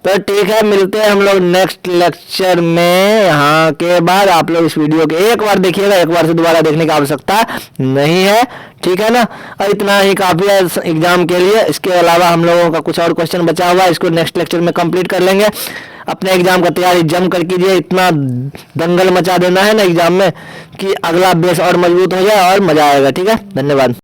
तो ठीक है, मिलते हैं हम लोग नेक्स्ट लेक्चर में। यहाँ के बाद आप लोग इस वीडियो के एक बार देखिएगा, एक बार से दोबारा देखने की आवश्यकता नहीं है, ठीक है ना। और इतना ही काफी है एग्जाम के लिए। इसके अलावा हम लोगों का कुछ और क्वेश्चन बचा हुआ है, इसको नेक्स्ट लेक्चर में कंप्लीट कर लेंगे। अपने एग्जाम का तैयारी जम कर कीजिए, इतना दंगल मचा देना है ना एग्जाम में कि अगला बेस और मजबूत हो जाए और मजा आएगा, ठीक है। धन्यवाद।